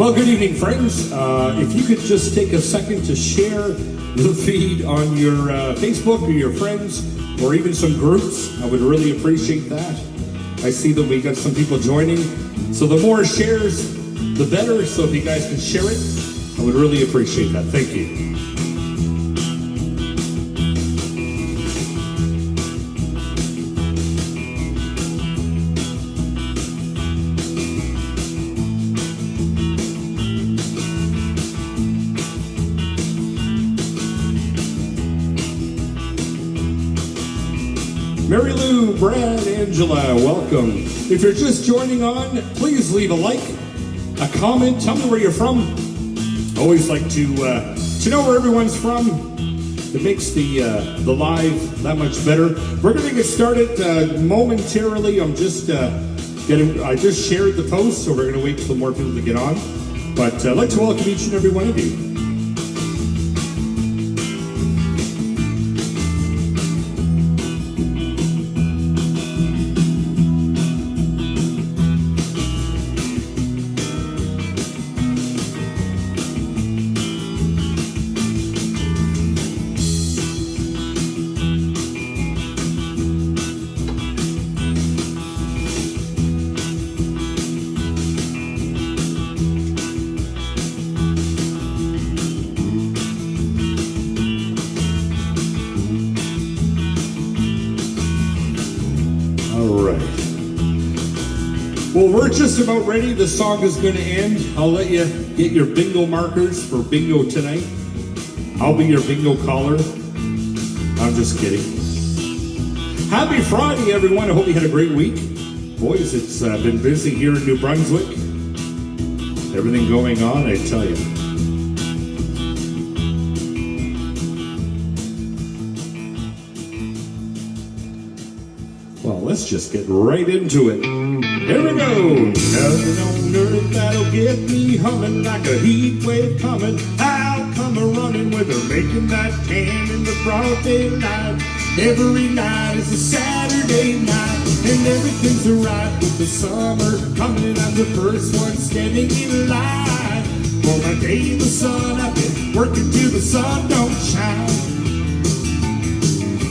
Well, good evening, friends. If you could just take a second to share the feed on your Facebook or your friends or even some groups, I would really appreciate that. I see that we got some people joining. So the more shares, the better. So if you guys can share it, I would really appreciate that. Thank you. Mary Lou, Brad, Angela, welcome. If you're just joining on, please leave a like, a comment, tell me where you're from. Always like to know where everyone's from. It makes the live that much better. We're going to get started momentarily. I just shared the post, so we're going to wait for more people to get on. But I'd like to welcome each and every one of you. Well, we're just about ready. The song is going to end. I'll let you get your bingo markers for bingo tonight. I'll be your bingo caller. I'm just kidding. Happy Friday, everyone. I hope you had a great week. Boys, it's been busy here in New Brunswick. Everything going on, I tell you. Well, let's just get right into it. Here we go. Nothing on earth that'll get me humming like a heat wave coming. I'll come a-running with her, making that tan in the broad daylight. Every night is a Saturday night, and everything's alright with the summer coming. I'm the first one standing in line. For my day in the sun, I've been working till the sun don't shine.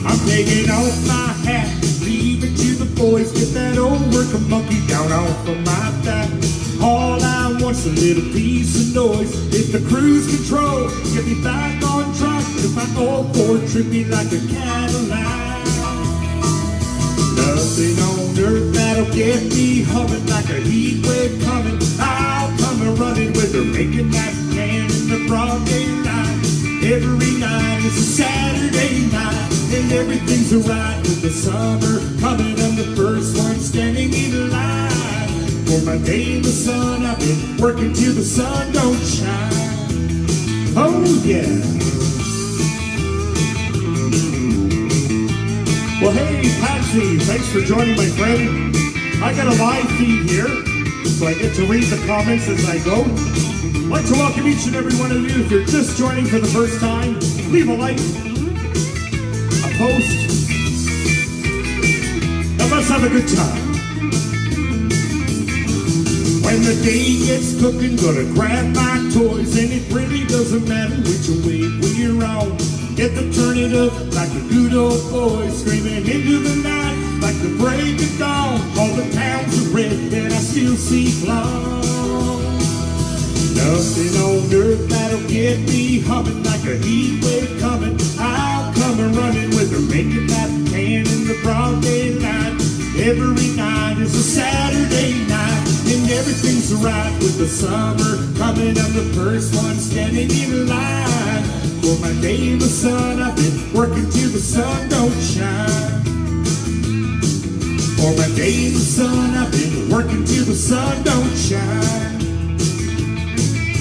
I'm taking off my hat, leave it to the boys, get that old worker monkey down off of my back. All I want's a little piece of noise. If the cruise control, get me back on track. If my old Ford trip me like a Cadillac. Nothing on earth that'll get me humming like a heat wave coming. I'll come a-running with her, making that tan in the broad daylight. Every night is a Saturday night, and everything's alright with the summer coming. I'm the first one standing in line. For my day in the sun, I've been working till the sun don't shine. Oh yeah. Well, hey Patsy, thanks for joining, my friend. I got a live feed here, so I get to read the comments as I go. I'd like to welcome each and every one of you. If you're just joining for the first time, leave a like, a post, and let's have a good time. When the day gets cooking, gonna grab my toys, and it really doesn't matter which way we're on. Get to turn it up like a good old boy, screaming into the night like the break of dawn. All the towns are red, and I still see flaws. Nothing on earth that'll get me humming like a heat wave coming. I'll come a-running with her, making that tan in the broad daylight. Every night is a Saturday night, and everything's right with the summer coming. I'm the first one standing in line. For my day in the sun, I've been working till the sun don't shine. For my day in the sun, I've been working till the sun don't shine.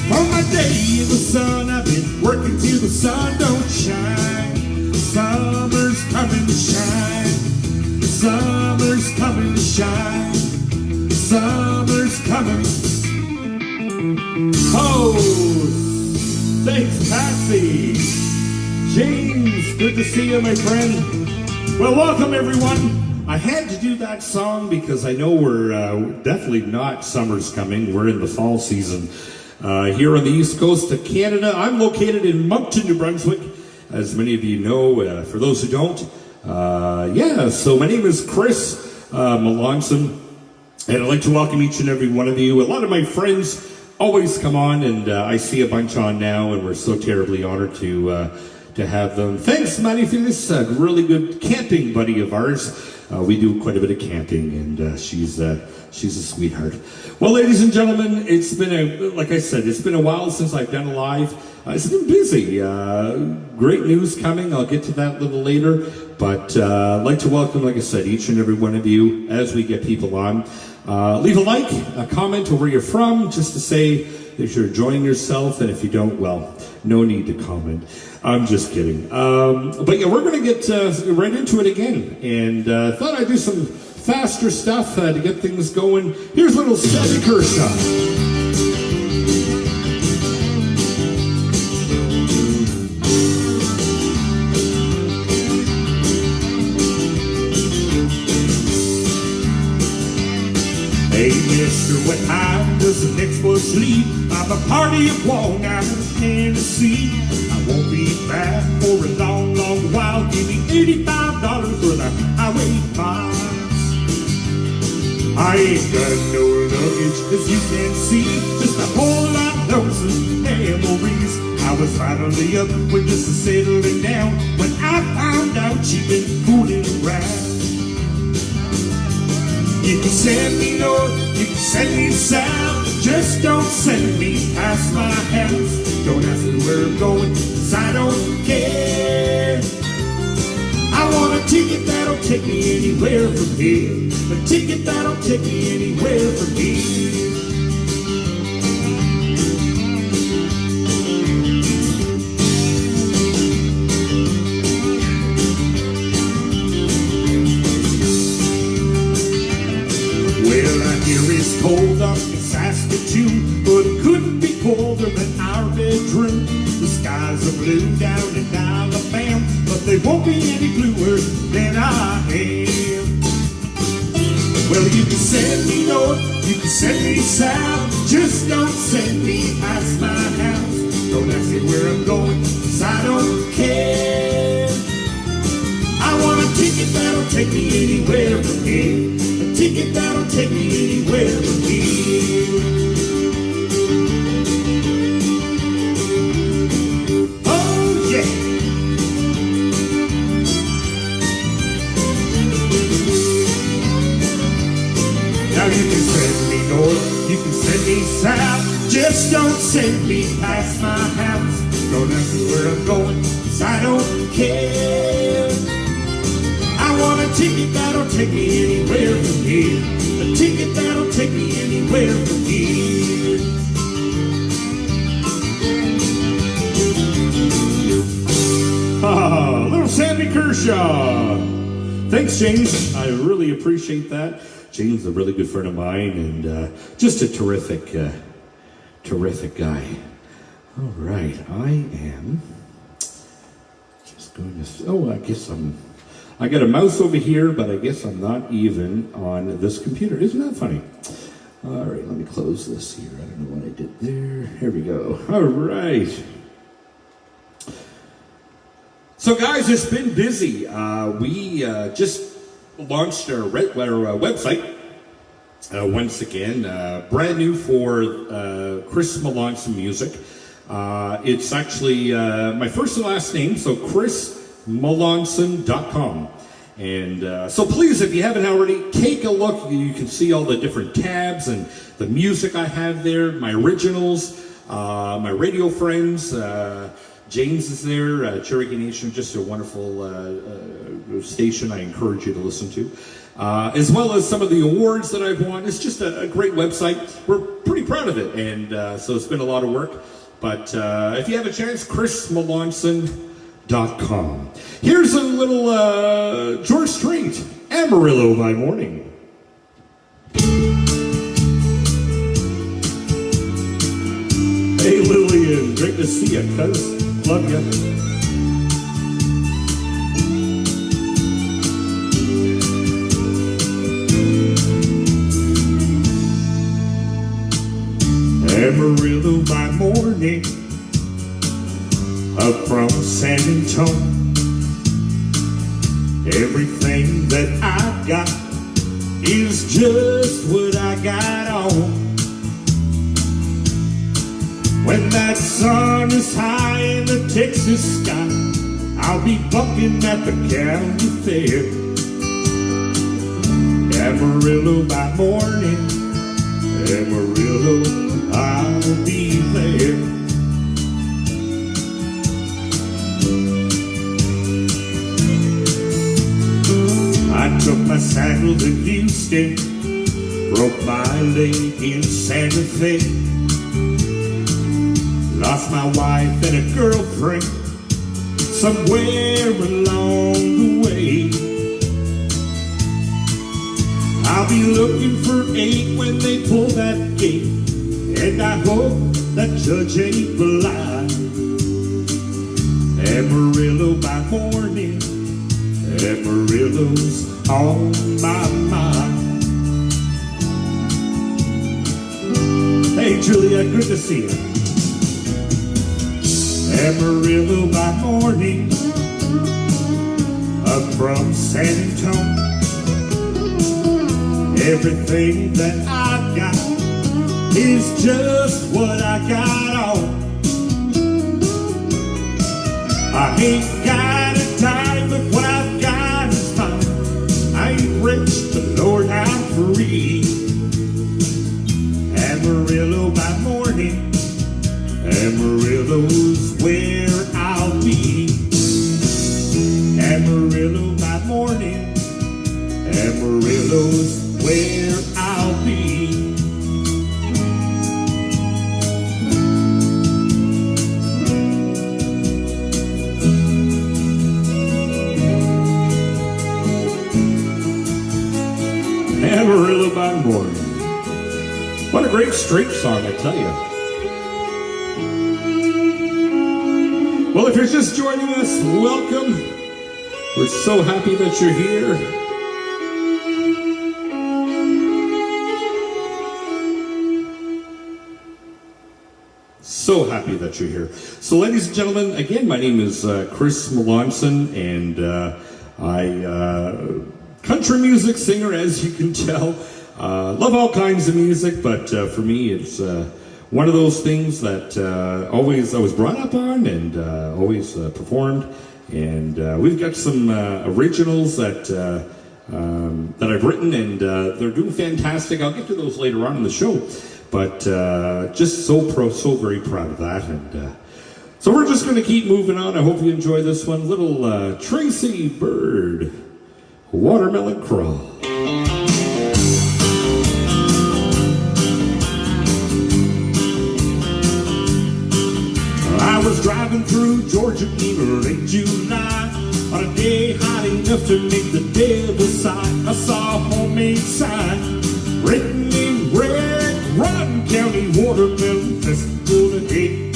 For my day in the sun, I've been working till the sun don't shine. Summer's coming to shine. Summer's coming to shine. Summer's coming. Oh, thanks, Patsy. James, good to see you, my friend. Well, welcome, everyone. I had to do that song because I know we're definitely not summer's coming. We're in the fall season. here on the east coast of Canada. I'm located in Moncton, New Brunswick, as many of you know. For those who don't, so my name is Chris Melanson, and I'd like to welcome each and every one of you. A lot of my friends always come on, and I see a bunch on now, and we're so terribly honored to have them. Thanks, Maddie, for this really good camping buddy of ours. We do quite a bit of camping, and she's a sweetheart. Well, ladies and gentlemen, it's been a while since I've done a live. It's been busy. Great news coming. I'll get to that a little later. But I'd like to welcome, like I said, each and every one of you as we get people on. Leave a like, a comment or where you're from, just to say if you're enjoying yourself, and if you don't, well, no need to comment. I'm just kidding. But yeah, we're going to get right into it again. And thought I'd do some faster stuff to get things going. Here's a little Sammy Kershaw. Hey, mister, what time does the next bus leave? I'm a party of one out in Tennessee. I won't be back for a long, long while. Give me $85 for the highway miles. I ain't got no luggage, as you can see. Just a whole lot of notes and memories. I was finally up with just settling down when I found out she'd been fooling around. You can send me north, you can send me south, just don't send me past my house. Don't ask me where I'm going, 'cause I don't care. I want a ticket that'll take me anywhere from here. A ticket that'll take me anywhere from here. Cold up in Saskatoon, but it couldn't be colder than our bedroom. The skies are blue down in Alabama, but they won't be any bluer than I am. Well, you can send me north, you can send me south, just don't send me past my house. Don't ask me where I'm going, 'cause I don't care. I want a ticket that'll take me anywhere from here. A ticket that'll take me anywhere from here. Oh, yeah. Now you can send me north, you can send me south, just don't send me past my house. Don't ask me where I'm going, 'cause I don't care. I want a ticket that'll take me anywhere from here. A ticket that'll take me anywhere from here. Little Sammy Kershaw. Thanks, James. I really appreciate that. James is a really good friend of mine, and just a terrific guy. All right, I am just going to. I got a mouse over here, but I guess I'm not even on this computer. Isn't that funny? All right, let me close this here. I don't know what I did there. Here we go. All right. So, guys, it's been busy. We just launched our website once again, brand new for Chris Melanson Music. It's actually my first and last name, so chrismelanson.com. And so please, if you haven't already, take a look. You can see all the different tabs and the music I have there, my originals, my radio friends. James is there, Cherokee Nation, just a wonderful station I encourage you to listen to. As well as some of the awards that I've won. It's just a great website. We're pretty proud of it, and so it's been a lot of work. But if you have a chance, chrismelanson.com. Here's a little George Strait, Amarillo by Morning. Hey Lillian, great to see you, cuz. Love you. Amarillo by morning up from San Antonio. Everything that I've got is just what I got on. When that sun is high in the Texas sky, I'll be bucking at the county fair. Amarillo by morning, Amarillo, I'll be there. I took my saddle to Houston, broke my leg in Santa Fe, lost my wife and a girlfriend somewhere along the way. I'll be looking for 8 when they pull that gate, and I hope that judge ain't blind. Amarillo by morning, Amarillo's on my mind. Hey Julia, good to see you. Amarillo by morning, up from San Antonio. Everything that I've got is just what I got on. I ain't got a dime, but what I've got is fine. I ain't rich, but Lord, I'm free. Amarillo by morning, Amarillo's where I'll be. Amarillo by morning, Amarillo's where I'll be. Amarillo by morning. What a great street song, I tell you. Well, if you're just joining us, welcome. We're so happy that you're here. So happy that you're here. So, ladies and gentlemen, again, my name is Chris Melanson, and country music singer, as you can tell. Love all kinds of music, but for me, it's one of those things that I was brought up on and always performed. And we've got some originals that I've written, and they're doing fantastic. I'll get to those later on in the show. But just so very proud of that. And so we're just going to keep moving on. I hope you enjoy this one. Little Tracy Bird, Watermelon Craw. I was driving through Georgia in late July on a day hot enough to make the devil sigh. I saw a homemade sign written in red, Rotten County Watermelon Festival ahead.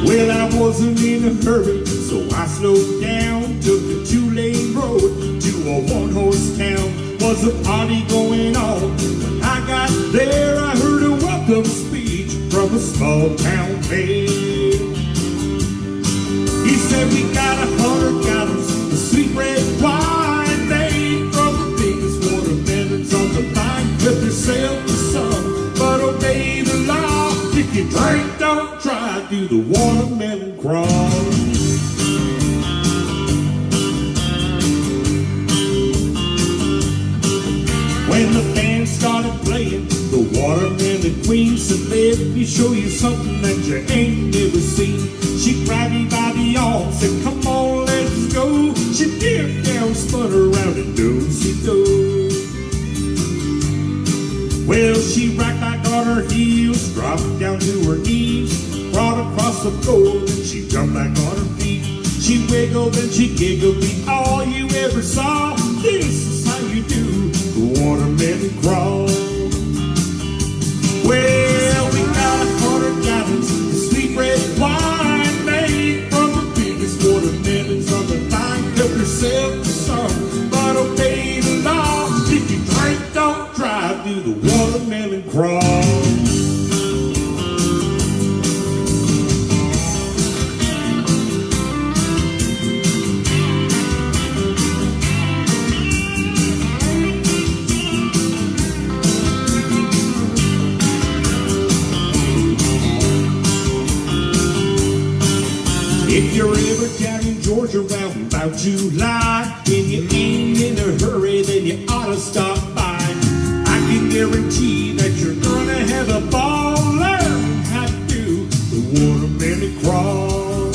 Well, I wasn't in a hurry, so I slowed down, took a 2-lane road to a 1-horse town. Was a party going on. When I got there, I heard a welcome speech from a small town man. He said, we got 100 gallons of sweet red wine made from the biggest watermelons on the vine. Help yourself to some, but obey the law. If you drink, don't try, do the watermelon crawl. When the band started playing, the Watermelon Queen said, let me show you something that you ain't never seen. She grabbed me by the arm, said, come on, let's go. She dipped down, spun around, and do-si-do. Well, she right back on her heels, dropped down to her knees, brought across the floor, then she jumped back on her feet. She wiggled and she giggled, be all you ever saw. This is how you do the watermelon crawl. Well, we got 100 gallons of sweet red wine made from the biggest watermelons on the vine. Help yourself to some, but obey the law. If you drink, don't drive, do the watermelon crawl. If you're ever down in Georgia around about July and you ain't in a hurry, then you ought to stop by. I can guarantee that you're gonna have a ball. Learn how to do the watermelon crawl.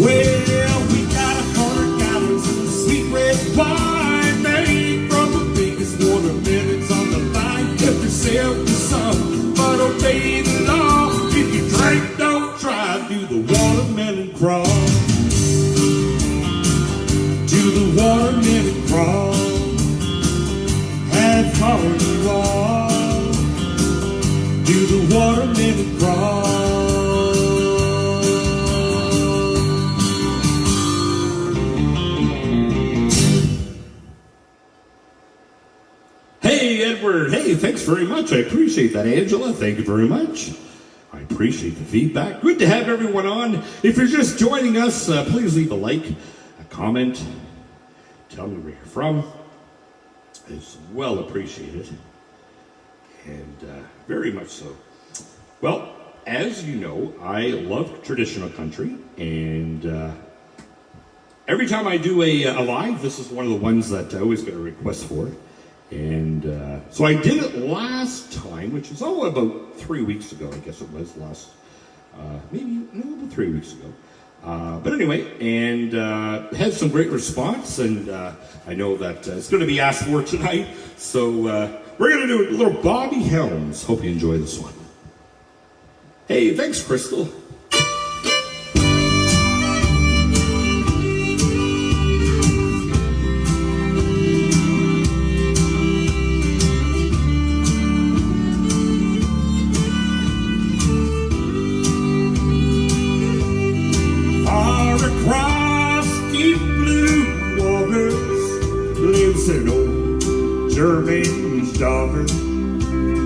Well, we got 100 gallons of sweet red wine made from the biggest watermelons on the vine. Help yourself to some, but obey the law. If you drink, don't drive. Do the watermelon crawl. Do the watermelon crawl. Have fun you all. Do the watermelon crawl. Hey, Edward. Hey, thanks very much. I appreciate that. Angela, thank you very much. I appreciate the feedback. Good to have everyone on. If you're just joining us, please leave a like, a comment, tell me where you're from. It's well appreciated, and very much so. Well, as you know, I love traditional country, and every time I do a live, this is one of the ones that I always get a request for. And so I did it last time, which was about 3 weeks ago, I guess it was about 3 weeks ago. But anyway, and had some great response, and I know that it's going to be asked for tonight. So we're going to do a little Bobby Helms. Hope you enjoy this one. Hey, thanks, Crystal. An old German daughter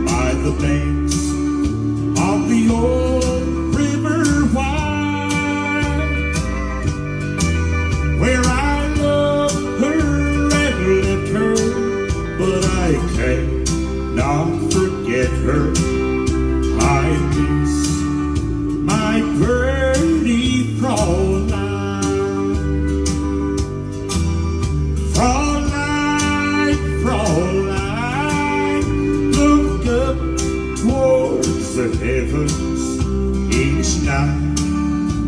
by the banks of the old river wide, where I loved her and left her, but I cannot forget her. I miss my pretty Fraulein. Look up towards the heavens each night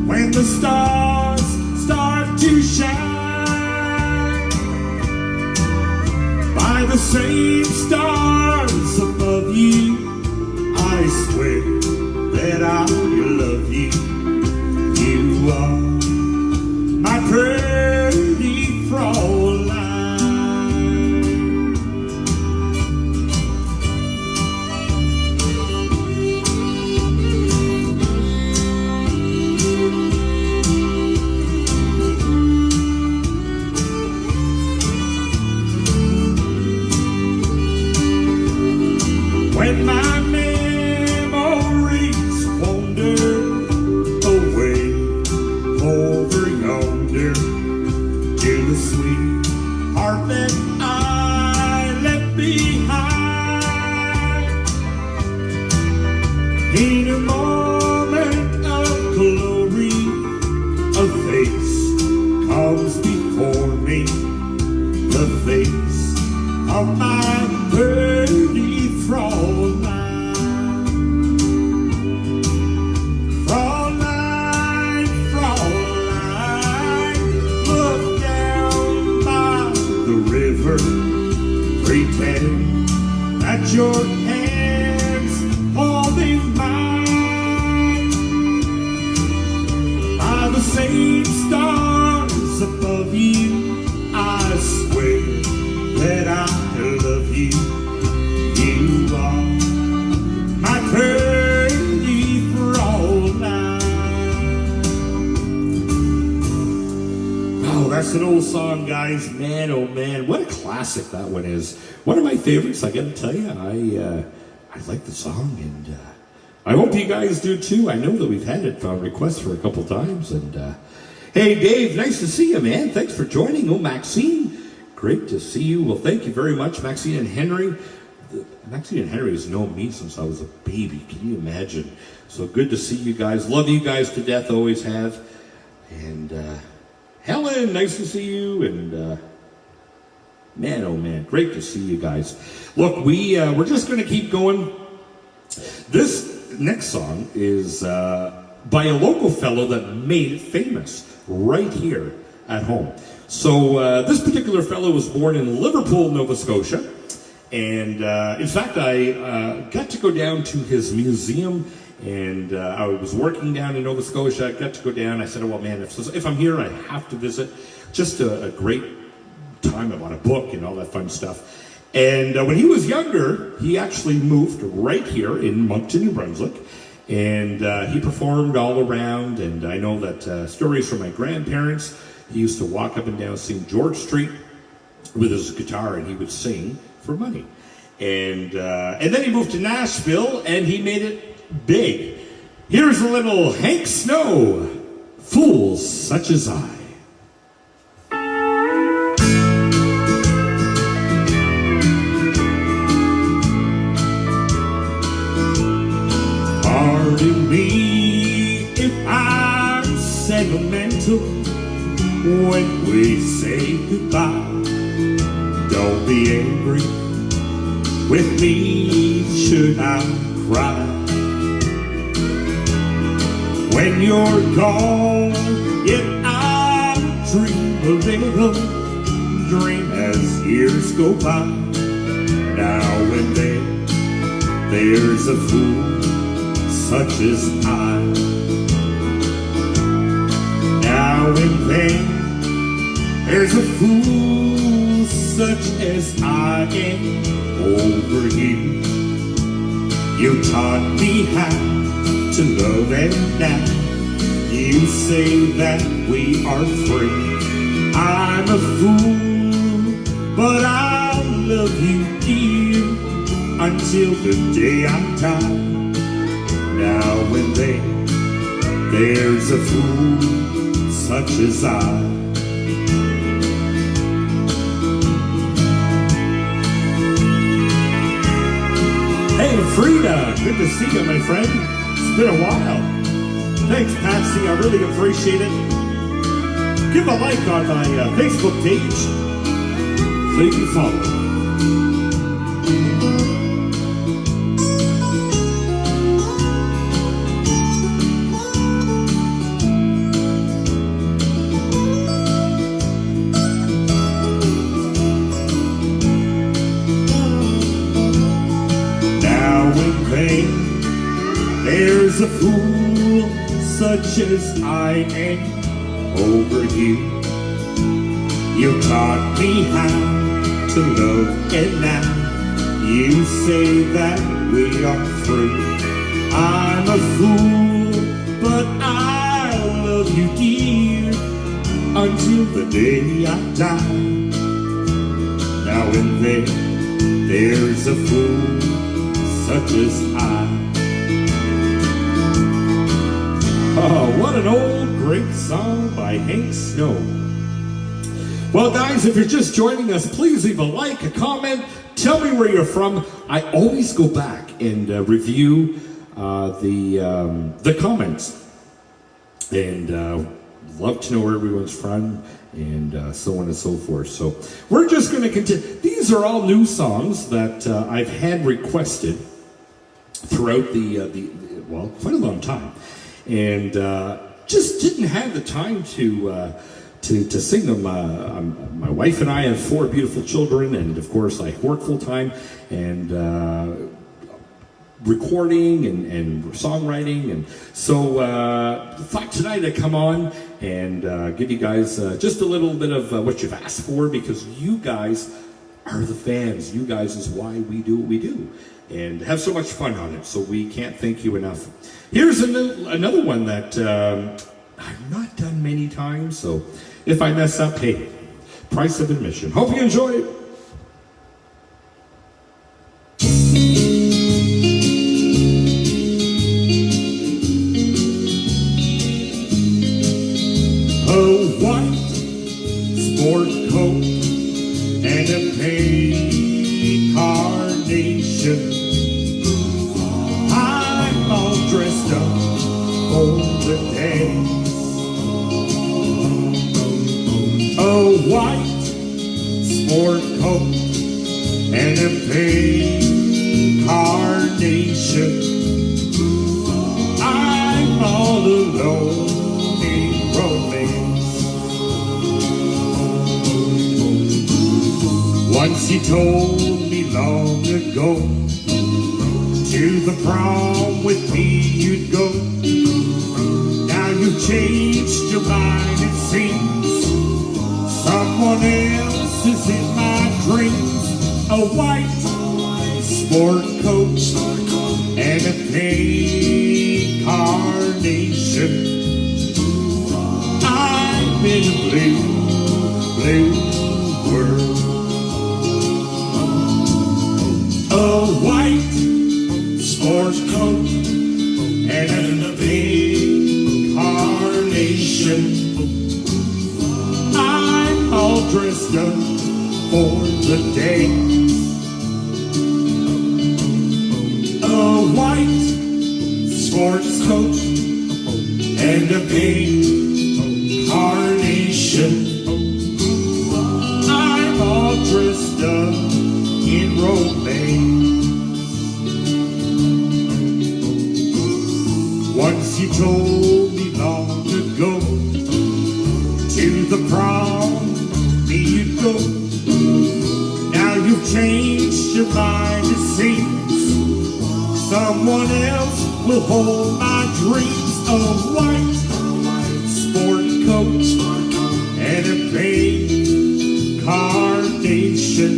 when the stars start to shine. By the same stars above you, I swear that I love you. You are my pretty Fraulein. When my memories wander away over yonder to the sweet heart that I left behind, in a moment of glory, a face comes before me, the face of my pretty Fraulein. Fraulein, Fraulein, look down by the river, pretend that your hands holding mine. By the same stars above you, I swear that I love you. You are my pretty Fraulein. Oh, that's an old song, guys. Man, oh man, what a classic that one is. One of my favorites, I gotta tell you. I like the song, and I hope you guys do too. I know that we've had it requests for a couple times, and hey, Dave, nice to see you, man. Thanks for joining. Oh, Maxine, great to see you. Well, thank you very much, Maxine and Henry. Maxine and Henry has known me since I was a baby. Can you imagine? So good to see you guys. Love you guys to death, always have. And Helen, nice to see you. And man, oh man, great to see you guys. Look, we're just going to keep going. This next song is by a local fellow that made it famous right here at home. So this particular fellow was born in Liverpool, Nova Scotia. And in fact, I got to go down to his museum, and I was working down in Nova Scotia. I got to go down. I said, well, man, if I'm here, I have to visit. Just a great time. I bought a book and all that fun stuff. And when he was younger, he actually moved right here in Moncton, New Brunswick. And he performed all around. And I know that stories from my grandparents. He used to walk up and down St. George Street with his guitar, and he would sing for money. And then he moved to Nashville, and he made it big. Here's a little Hank Snow, Fools Such As I. Pardon me if I'm sentimental when we say goodbye. Don't be angry with me should I cry. When you're gone, yet I dream a little dream as years go by. Now and then there's a fool such as I. Now and then there's a fool such as I am over you. You taught me how to love, and now you say that we are free. I'm a fool, but I'll love you dear until the day I die. Now and then there's a fool such as I. Hey, Frida, good to see you, my friend. It's been a while. Thanks, Patsy. I really appreciate it. Give a like on my Facebook page so you can follow. There's a fool such as I am over you. You taught me how to love, and now you say that we are free. I'm a fool, but I love you dear until the day I die. Now and then there's a fool such as I. Oh, what an old great song by Hank Snow. Well, guys, if you're just joining us, please leave a like, a comment, tell me where you're from. I always go back and review the comments, and love to know where everyone's from, and so on and so forth. So we're just going to continue. These are all new songs that I've had requested throughout well, quite a long time. And just didn't have the time to sing them. My wife and I have 4 beautiful children, and of course I work full time, and recording and songwriting, and so thought tonight I'd come on and give you guys just a little bit of what you've asked for, because you guys are the fans. You guys is why we do what we do, and have so much fun on it. So we can't thank you enough. Here's another one that I've not done many times, so if I mess up, hey, price of admission. Hope you enjoy it. A white sport coat and a pink carnation the day. A white sport coat and a pink carnation. I'm all alone in romance. Once you told me long ago, to the prom with me you'd go. Now you've changed your mind, it seems. Someone else is in my dreams. A white sport coat and a pink carnation. I'm in a blue, blue world. A white sport coat and a big carnation. I'm all dressed up for the day. A white sports coat and a big carnation. I'm all dressed up in romance. Once you told me long ago, to the prom me you'd go. Now you've changed your mind, it seems. Someone else will hold my dreams. A white sport coat and a pink carnation.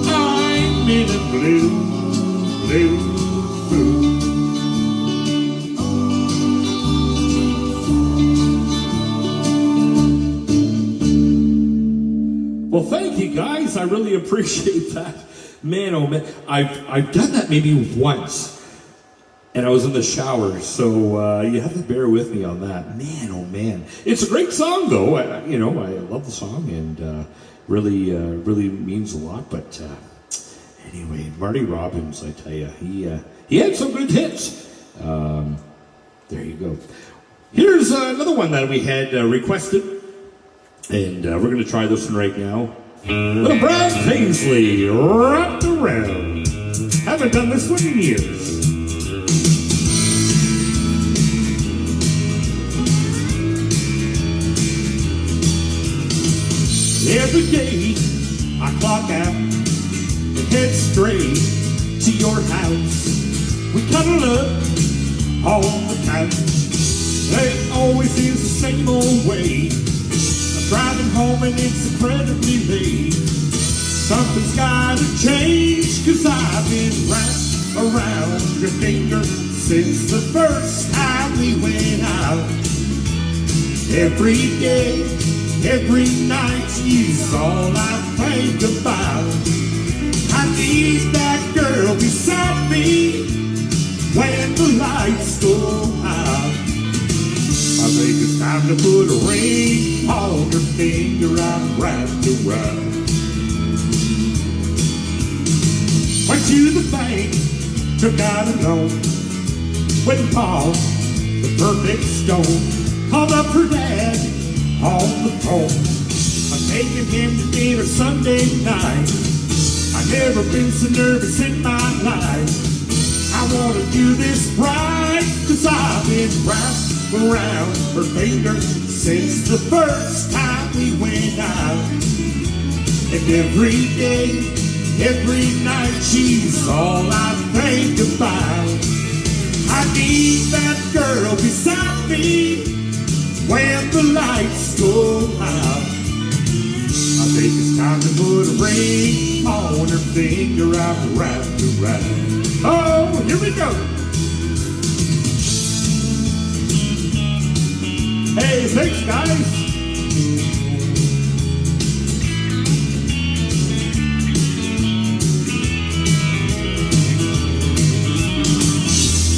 I'm in a blue, blue mood. Well, thank you guys. I really appreciate that. Man, oh man, I've done that maybe once, and I was in the shower, so you have to bear with me on that. Man, oh man, it's a great song though. I love the song, and really means a lot. But anyway, Marty Robbins, I tell you, he had some good hits. There you go. Here's another one that we had requested. And we're going to try this one right now. Little Brad Paisley, Wrapped Around. Haven't done this one in years. Every day I clock out and head straight to your house. We cuddle up on the couch. It always is the same old way. Driving home and it's incredibly late. Something's gotta change, 'cause I've been wrapped around your finger since the first time we went out. Every day, every night, you's all I think about. I need that girl beside me when the lights go out. I think it's time to put a ring on her finger I'm wrapped around. Went to the bank, took out a loan, went and bought the perfect stone. Called up her dad on the phone. I'm taking him to dinner Sunday night. I've never been so nervous in my life. I want to do this right, 'cause I've been wrapped around her finger since the first time we went out. And every day, every night, she's all I think about. I need that girl beside me when the lights go out. I think it's time to put a ring on her finger I'm wrapped around. Oh, here we go. Hey, thanks, guys.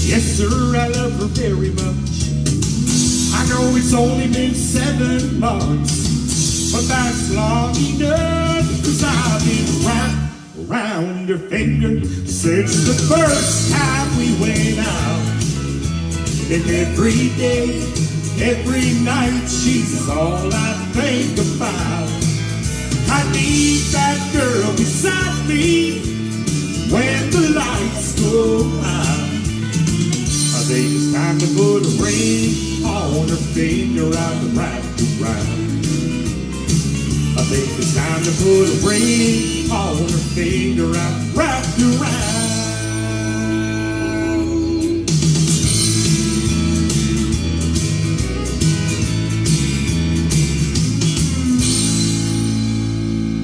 Yes, sir, I love her very much. I know it's only been 7 months, but that's long enough, 'cause I've been wrapped around her finger since the first time we went out. And every day, every night, she's all I think about. I need that girl beside me when the lights go out. I think it's time to put a ring on her finger and wrap it around. I think it's time to put a ring on her finger and wrap it around.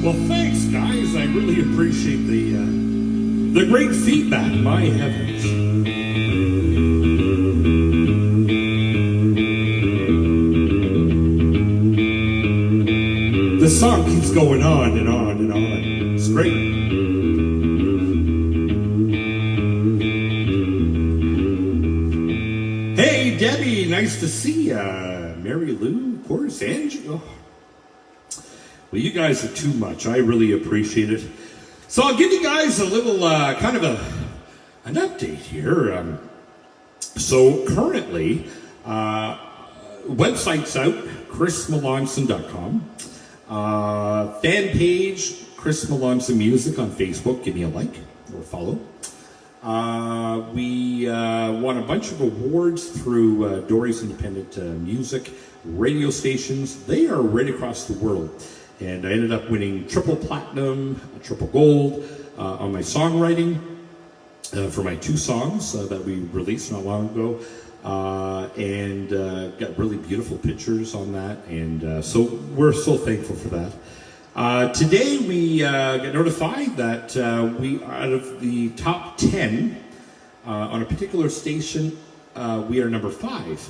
Well, thanks, guys. I really appreciate the great feedback. My heavens. The song keeps going on and on and on. It's great. Hey, Debbie, nice to see ya. Mary Lou, of course, Angie. Oh. Well, you guys are too much. I really appreciate it. So I'll give you guys a little kind of an update here. So currently, website's out, chrismelanson.com. Fan page, Chris Melanson Music on Facebook. Give me a like or follow. We won a bunch of awards through Dory's Independent Music radio stations. They are right across the world. And I ended up winning triple platinum, triple gold on my songwriting for my 2 songs that we released not long ago. And got really beautiful pictures on that. And so we're so thankful for that. Today we got notified that we, out of the top 10 on a particular station, we are number 5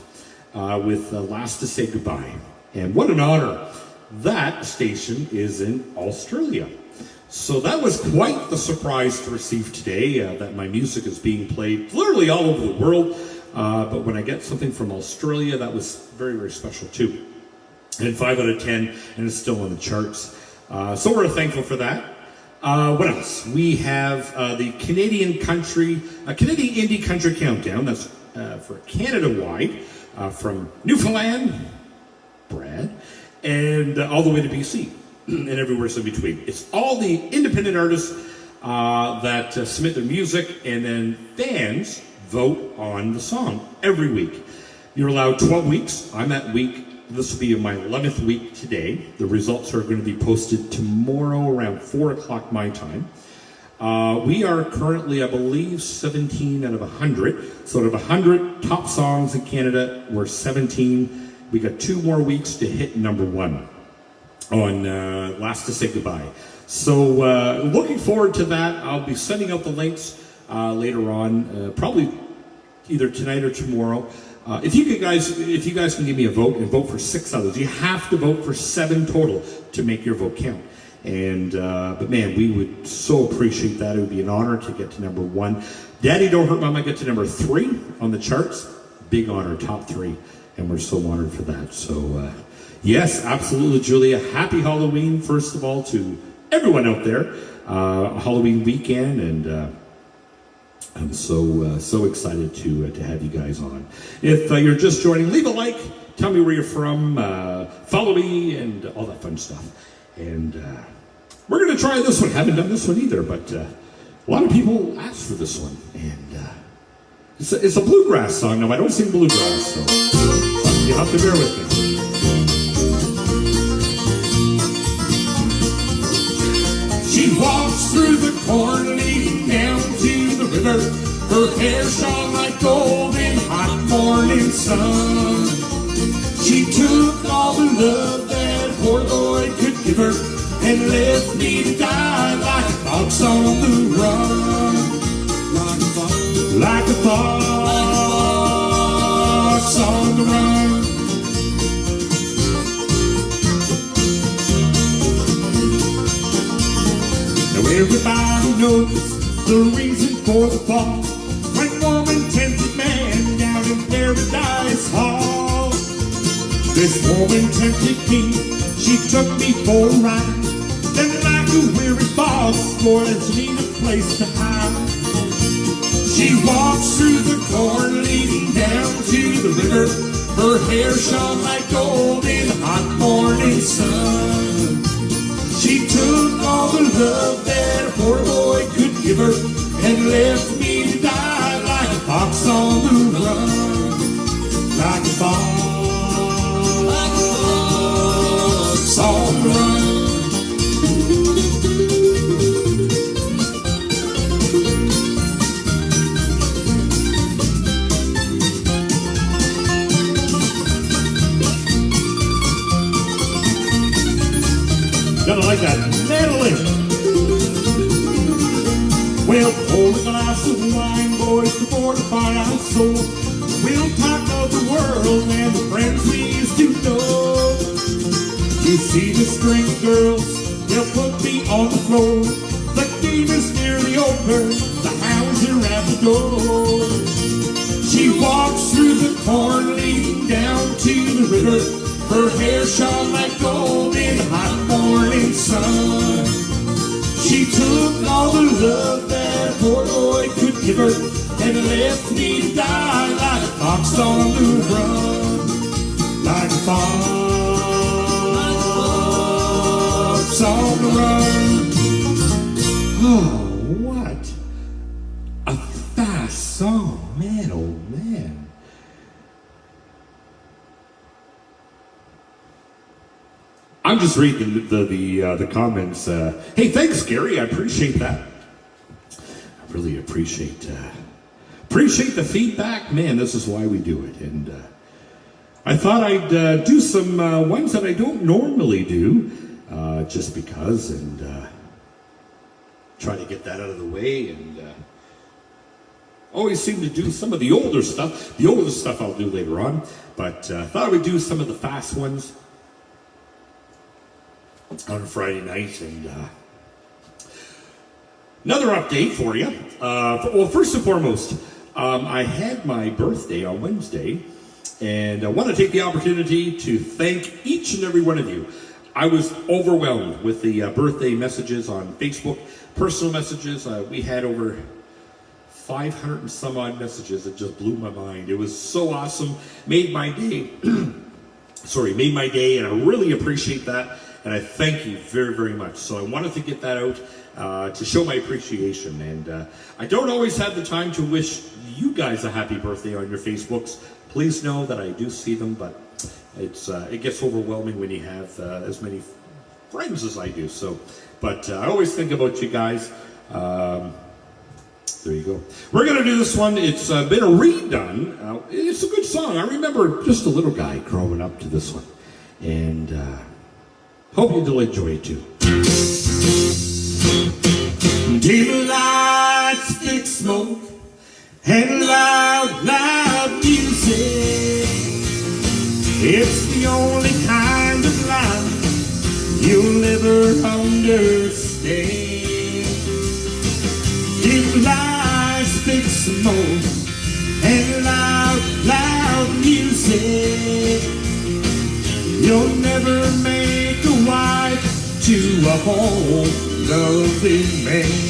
with Last to Say Goodbye. And what an honor. That station is in Australia. So that was quite the surprise to receive today, that my music is being played literally all over the world. But when I get something from Australia, that was very, very special too. And 5 out of 10, and it's still on the charts. So we're thankful for that. What else? We have the Canadian Indie Country Countdown. That's for Canada-wide, from Newfoundland, Brad, and all the way to BC, and everywhere in between. It's all the independent artists that submit their music, and then fans vote on the song every week. You're allowed 12 weeks. I'm at week, this will be my 11th week today. The results are going to be posted tomorrow around 4 o'clock my time. We are currently, I believe, 17 out of 100. So out of 100 top songs in Canada, we're 17. We got 2 more weeks to hit number 1 on Last to Say Goodbye. So looking forward to that. I'll be sending out the links later on, probably either tonight or tomorrow. If you guys can give me a vote and vote for 6 others. You have to vote for 7 total to make your vote count. And but man, we would so appreciate that. It would be an honor to get to number 1. Daddy Don't Hurt Mama get to number 3 on the charts. Big honor, top 3. And we're so honored for that. So, yes, absolutely, Julia. Happy Halloween, first of all, to everyone out there. Halloween weekend, and I'm so excited to have you guys on. If you're just joining, leave a like. Tell me where you're from. Follow me, and all that fun stuff. And we're going to try this one. Haven't done this one either, but a lot of people asked for this one. And it's a bluegrass song. Now, I don't sing bluegrass, so you have to bear with me. She walks through the corn leading down to the river. Her hair shone like gold in hot morning sun. She took all the love that poor boy could give her and left me to die like a fox on the run. Like a fox on the run. Now everybody knows the reason for the fall. When woman tempted man down in Paradise Hall. This woman tempted me, she took me for a ride. Then like a weary boss, boy, let's need a place to hide. She walks through the corn leading down to the river. Her hair shone like gold in the hot morning sun. She took all the love that a poor boy could give her and left me to die like a fox on the run. Like a fox on the run. Gotta like that. Natalie. Well, pour a glass of wine, boys, before the fire so we'll talk of the world and the friends we used to know. You see the string girls, they'll put me on the floor. The game is nearly over, the hounds are at the door. She walks through the corn leading down to the river. Her hair shone like gold in the hot morning sun. She took all the love that a poor boy could give her and left me to die like a fox on the run. Like a fox on the run. Oh, what a fast song, man, oh man. I'm just reading the comments. Hey, thanks, Gary. I appreciate that. I really appreciate the feedback. Man, this is why we do it. And I thought I'd do some ones that I don't normally do, just because, and try to get that out of the way. And always seem to do some of the older stuff. The older stuff I'll do later on, but I thought I would do some of the fast ones on a Friday night. And another update for you. Well, first and foremost, I had my birthday on Wednesday, and I want to take the opportunity to thank each and every one of you. I was overwhelmed with the birthday messages on Facebook, personal messages. We had over 500 and some odd messages. It just blew my mind. It was so awesome. Made my day. Made my day, and I really appreciate that. And I thank you very, very much. So I wanted to get that out to show my appreciation. And I don't always have the time to wish you guys a happy birthday on your Facebooks. Please know that I do see them, but it gets overwhelming when you have as many friends as I do. So, but I always think about you guys. There you go. We're going to do this one. It's been a redone. It's a good song. I remember just a little guy growing up to this one. And hope you'll enjoy it too. Dim lights, thick smoke, and loud, loud music. It's the only kind of life you'll ever understand. Dim lights, thick smoke, and loud, loud music. You'll never make a wife to a home-loving man.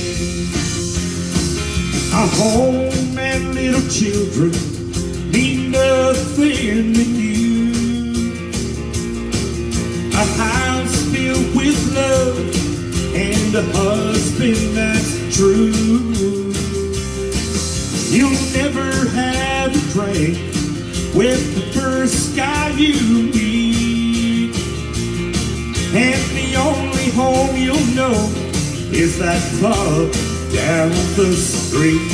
A home and little children mean nothing to you. A house filled with love and a husband that's true. You'll never have a drink with the first guy you meet. And the only home you'll know is that club down the street.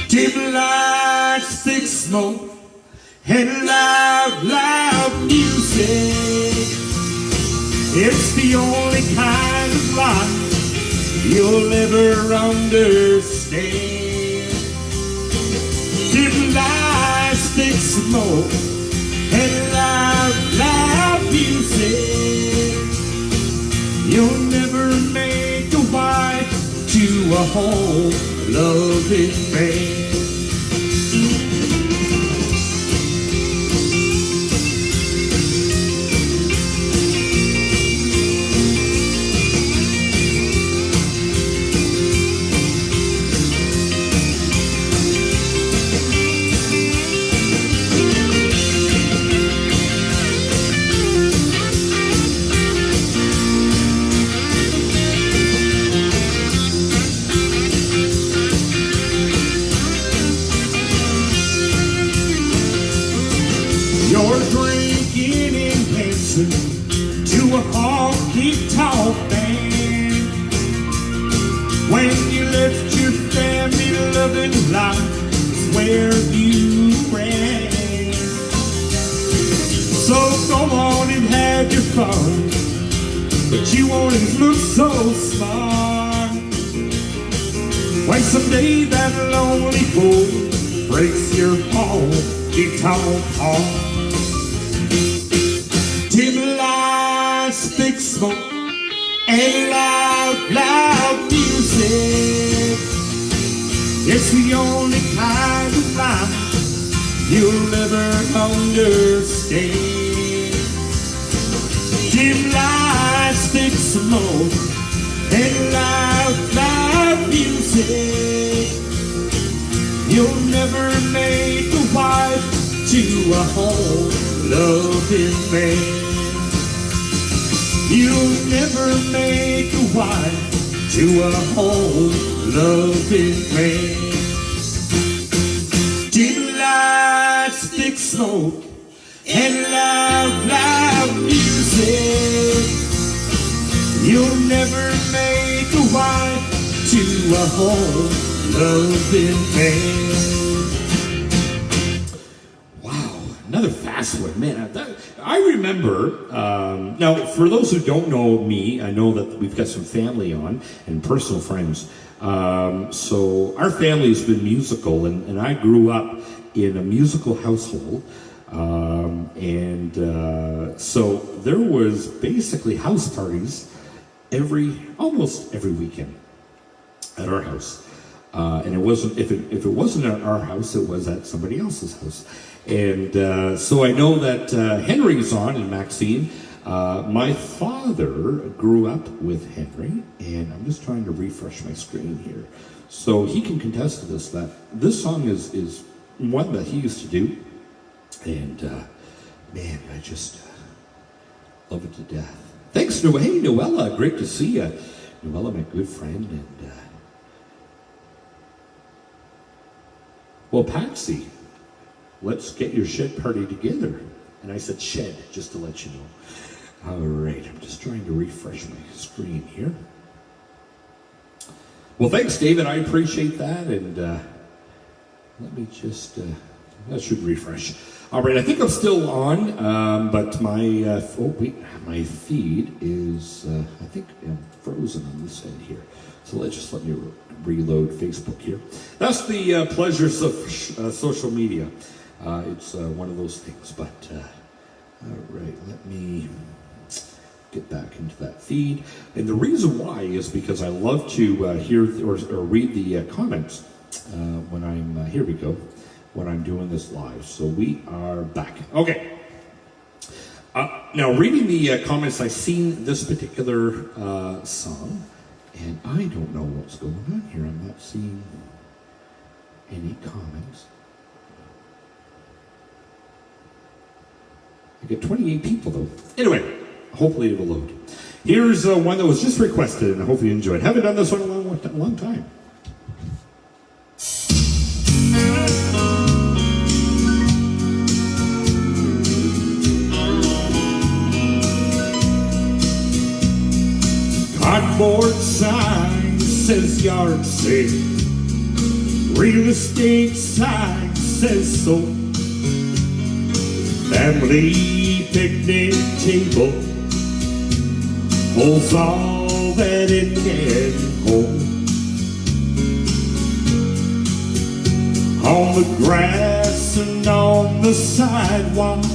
Dim lights, thick smoke, and loud, loud music. It's the only kind of life you'll ever understand. Dim lights, thick smoke, and loud, loud music. You'll never make a wife to a home-loving man. You're drinking in Melanson to a honky-tonk band. When you left your family loving life is where you ran. So go on and have your fun, but you won't look so smart when someday that lonely boy breaks your honky-tonk heart. Dim lights, thick smoke, and loud music. It's the only kind of life you'll ever understand. Dim lights, thick smoke, and loud music. You'll never make a wife to a home loving man. You'll never make a wife to a home loving man. Dim lights, thick smoke, and loud music. You'll never make a wife to a home loving man. Wow, another fast one, man. I remember, now for those who don't know me, I know that we've got some family on and personal friends. So our family has been musical, and I grew up in a musical household. So there was basically house parties almost every weekend at our house. And it wasn't, if it wasn't at our house, it was at somebody else's house. And so I know that Henry's on, and Maxine. My father grew up with Henry, and I'm just trying to refresh my screen here. So he can contest to this, that this song is one that he used to do. And man, I just love it to death. Thanks, Noelle. Hey, Noella, great to see you. Noella, my good friend, and well, Patsy, let's get your shed party together. And I said shed, just to let you know. All right, I'm just trying to refresh my screen here. Well, thanks, David. I appreciate that. And let me just, that should refresh. All right, I think I'm still on, but my, my feed is, I think, frozen on this end here. So let me reload Facebook here. That's the pleasures of social media. It's one of those things, but all right, let me get back into that feed. And the reason why is because I love to hear or read the comments when I'm, here we go, when I'm doing this live. So we are back. Okay. Now, reading the comments, I've seen this particular song, and I don't know what's going on here. I'm not seeing any comments. I get 28 people, though. Anyway, hopefully it'll load. Here's one that was just requested, and I hope you enjoyed. Haven't done this one in a long time. Cardboard sign says yard sale. Real estate sign says so. Family picnic table holds all that it can hold. On the grass and on the sidewalk,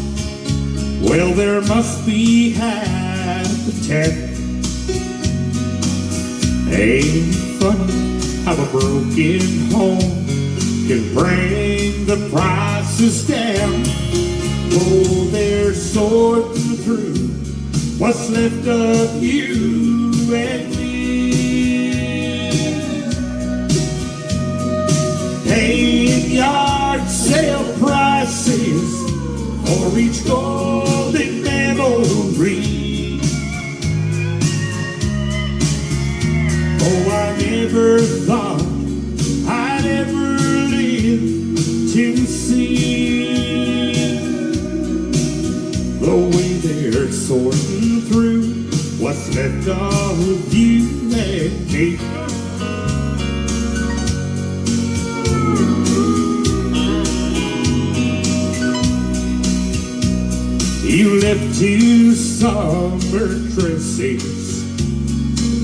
well, there must be habitat. Ain't funny how a broken home can bring the prices down. Oh, they're sorting through what's left of you and me. Paying yard sale prices for each golden memory. Oh, I never thought I'd ever live to see left of you and me. You left two summer dresses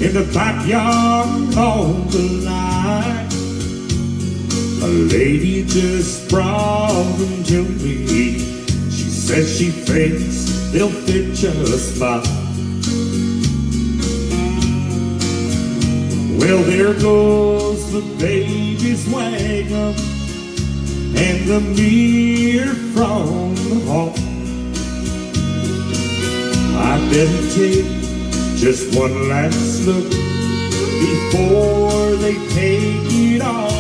in the backyard on the line. A lady just brought them to me. She says she thinks they'll fit just fine. Well, there goes the baby's wagon and the mirror from the hall. I better take just one last look before they take it off.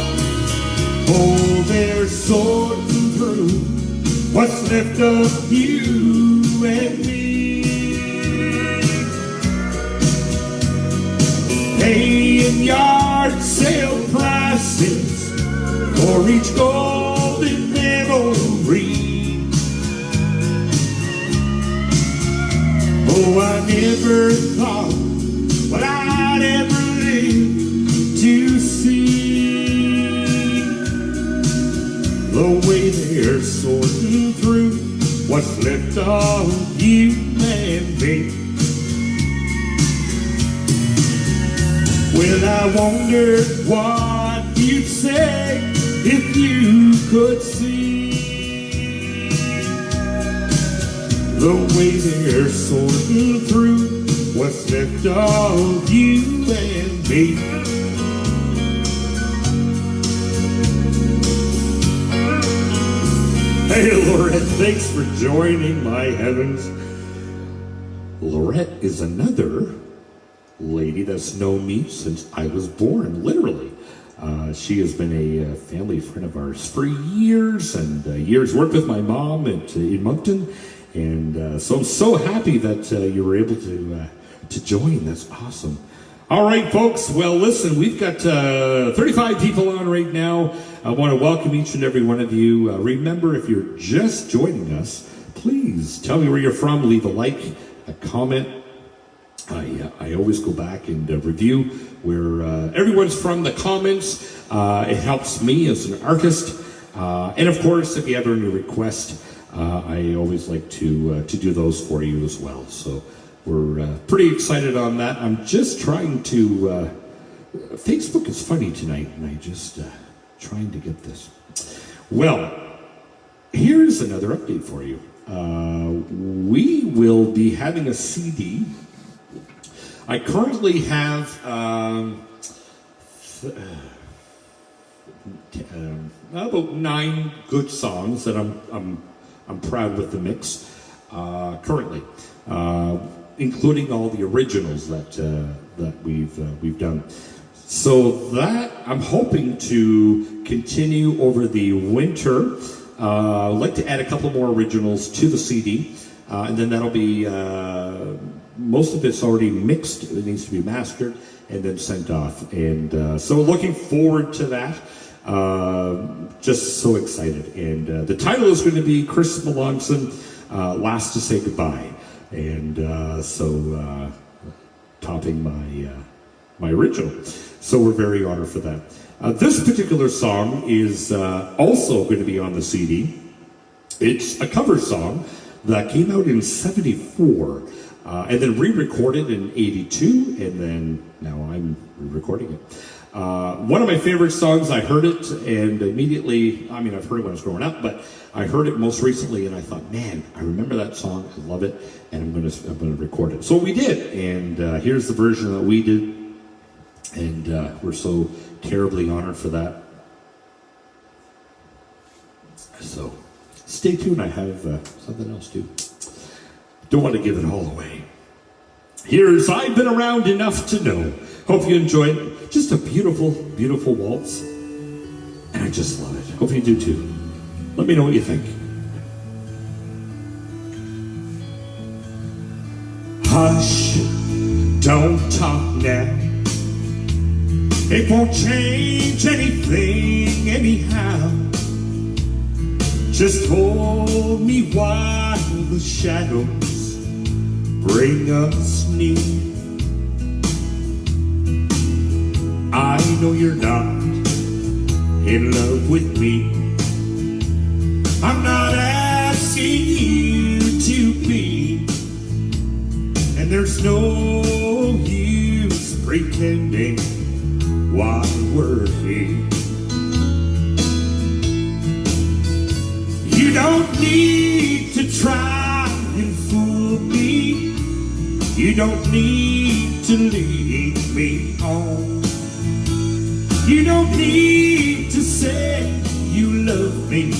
Oh, they're sorting through what's left of you and me. Paying yard sale prices for each golden memory. Oh, I never thought what I'd ever live to see the way they're sorting through what's left of you and me. Well, I wondered what you'd say if you could see the way they're sorting through what's left of you and me. Hey, Lorette, thanks for joining my heavens. Lorette is another lady that's known me since I was born, literally. She has been a family friend of ours for years and years. Worked with my mom in Moncton. And so I'm so happy that you were able to join. That's awesome. All right, folks. Well, listen, we've got 35 people on right now. I want to welcome each and every one of you. Remember, if you're just joining us, please tell me where you're from. Leave a like, a comment. I always go back and review where everyone's from. The comments, it helps me as an artist. And of course, if you have any requests, I always like to do those for you as well. So we're pretty excited on that. I'm just trying to, Facebook is funny tonight, and I just trying to get this. Well, here's another update for you. We will be having a CD. I currently have about 9 good songs that I'm proud with the mix currently, including all the originals that we've done. So that I'm hoping to continue over the winter. I'd like to add a couple more originals to the CD, and then that'll be most of it's already mixed. It needs to be mastered and then sent off. And so looking forward to that. Just so excited. And the title is going to be Chris Melanson, Last to Say Goodbye. And so topping my original. So we're very honored for that. This particular song is also going to be on the CD. It's a cover song that came out in '74 and then re-recorded in '82, and then now I'm re-recording it. One of my favorite songs. I heard it and immediately, I mean, I've heard it when I was growing up, but I heard it most recently and I thought, man, I remember that song, I love it, and I'm going to record it. So we did, and here's the version that we did, and we're so terribly honored for that. So stay tuned, I have something else too. Don't want to give it all away. Here's I've Been Around Enough to Know. Hope you enjoyed it. Just a beautiful, beautiful waltz. And I just love it. Hope you do too. Let me know what you think. Hush, don't talk now. It won't change anything anyhow. Just hold me while the shadows bring us near. know you're not in love with me. I'm not asking you to be, and there's no use pretending while we're here. You don't need to try and fool me. You don't need to lead me on. You don't need to say you love me.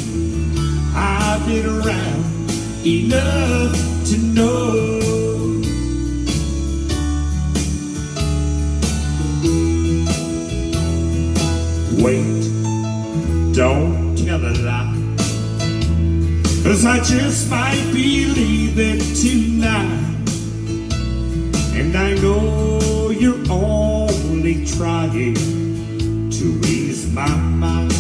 I've been around enough to know. Wait, don't tell a lie, 'cause I just might be leaving tonight, and I know you're only trying to ease my mind.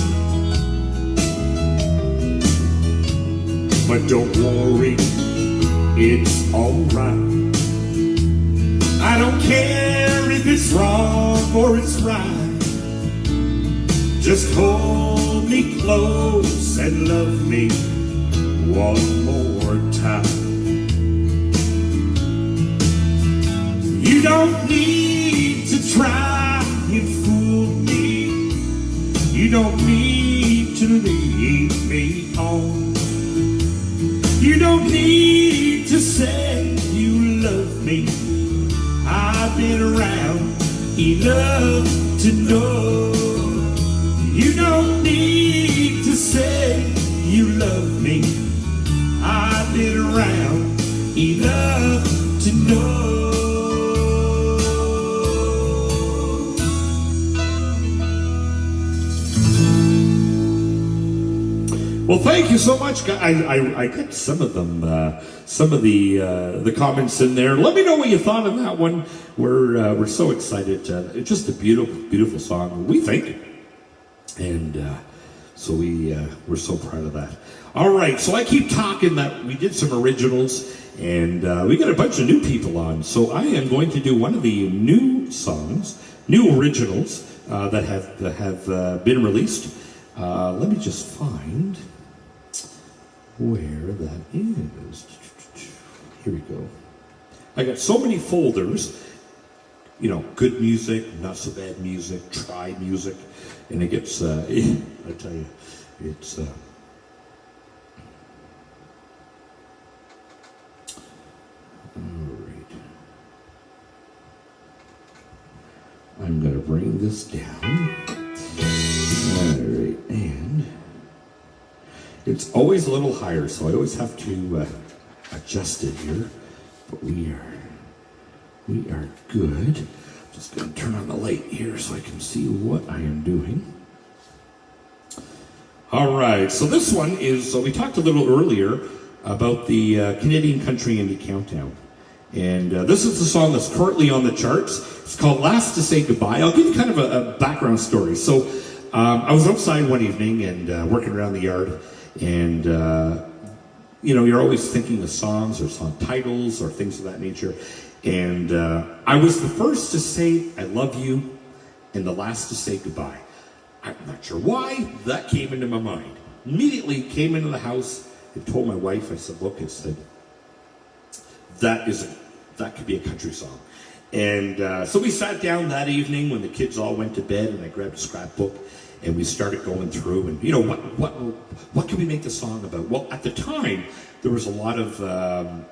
But don't worry, it's alright. I don't care if it's wrong or it's right. Just hold me close and love me one more time. You don't need to try and fool me. You don't need to lead me on. You don't need to say you love me. I've been around enough to know. You don't need to say you love me. I've been around enough to know. Well, thank you so much, guys. I got some of them, some of the comments in there. Let me know what you thought of that one. We're so excited. It's just a beautiful, beautiful song, we think, and so we're so proud of that. All right, so I keep talking that we did some originals, and we got a bunch of new people on. So I am going to do one of the new songs, new originals that have been released. Let me just find where that is. Here we go. I got so many folders, you know, good music, not so bad music, try music, and it gets, I tell you, it's, all right. I'm going to bring this down. All right, and it's always a little higher, so I always have to adjust it here. But we are good. Just going to turn on the light here so I can see what I am doing. All right, so this one is. So we talked a little earlier about the Canadian Country Indie Countdown, and this is the song that's currently on the charts. It's called "Last to Say Goodbye." I'll give you kind of a background story. So. I was outside one evening and working around the yard, and you know, you're always thinking of songs or song titles or things of that nature. And I was the first to say I love you and the last to say goodbye. I'm not sure why that came into my mind. Immediately came into the house and told my wife, I said, look, I said, that could be a country song. And so we sat down that evening when the kids all went to bed, and I grabbed a scrapbook and we started going through, and you know, what can we make the song about? Well, at the time there was a lot of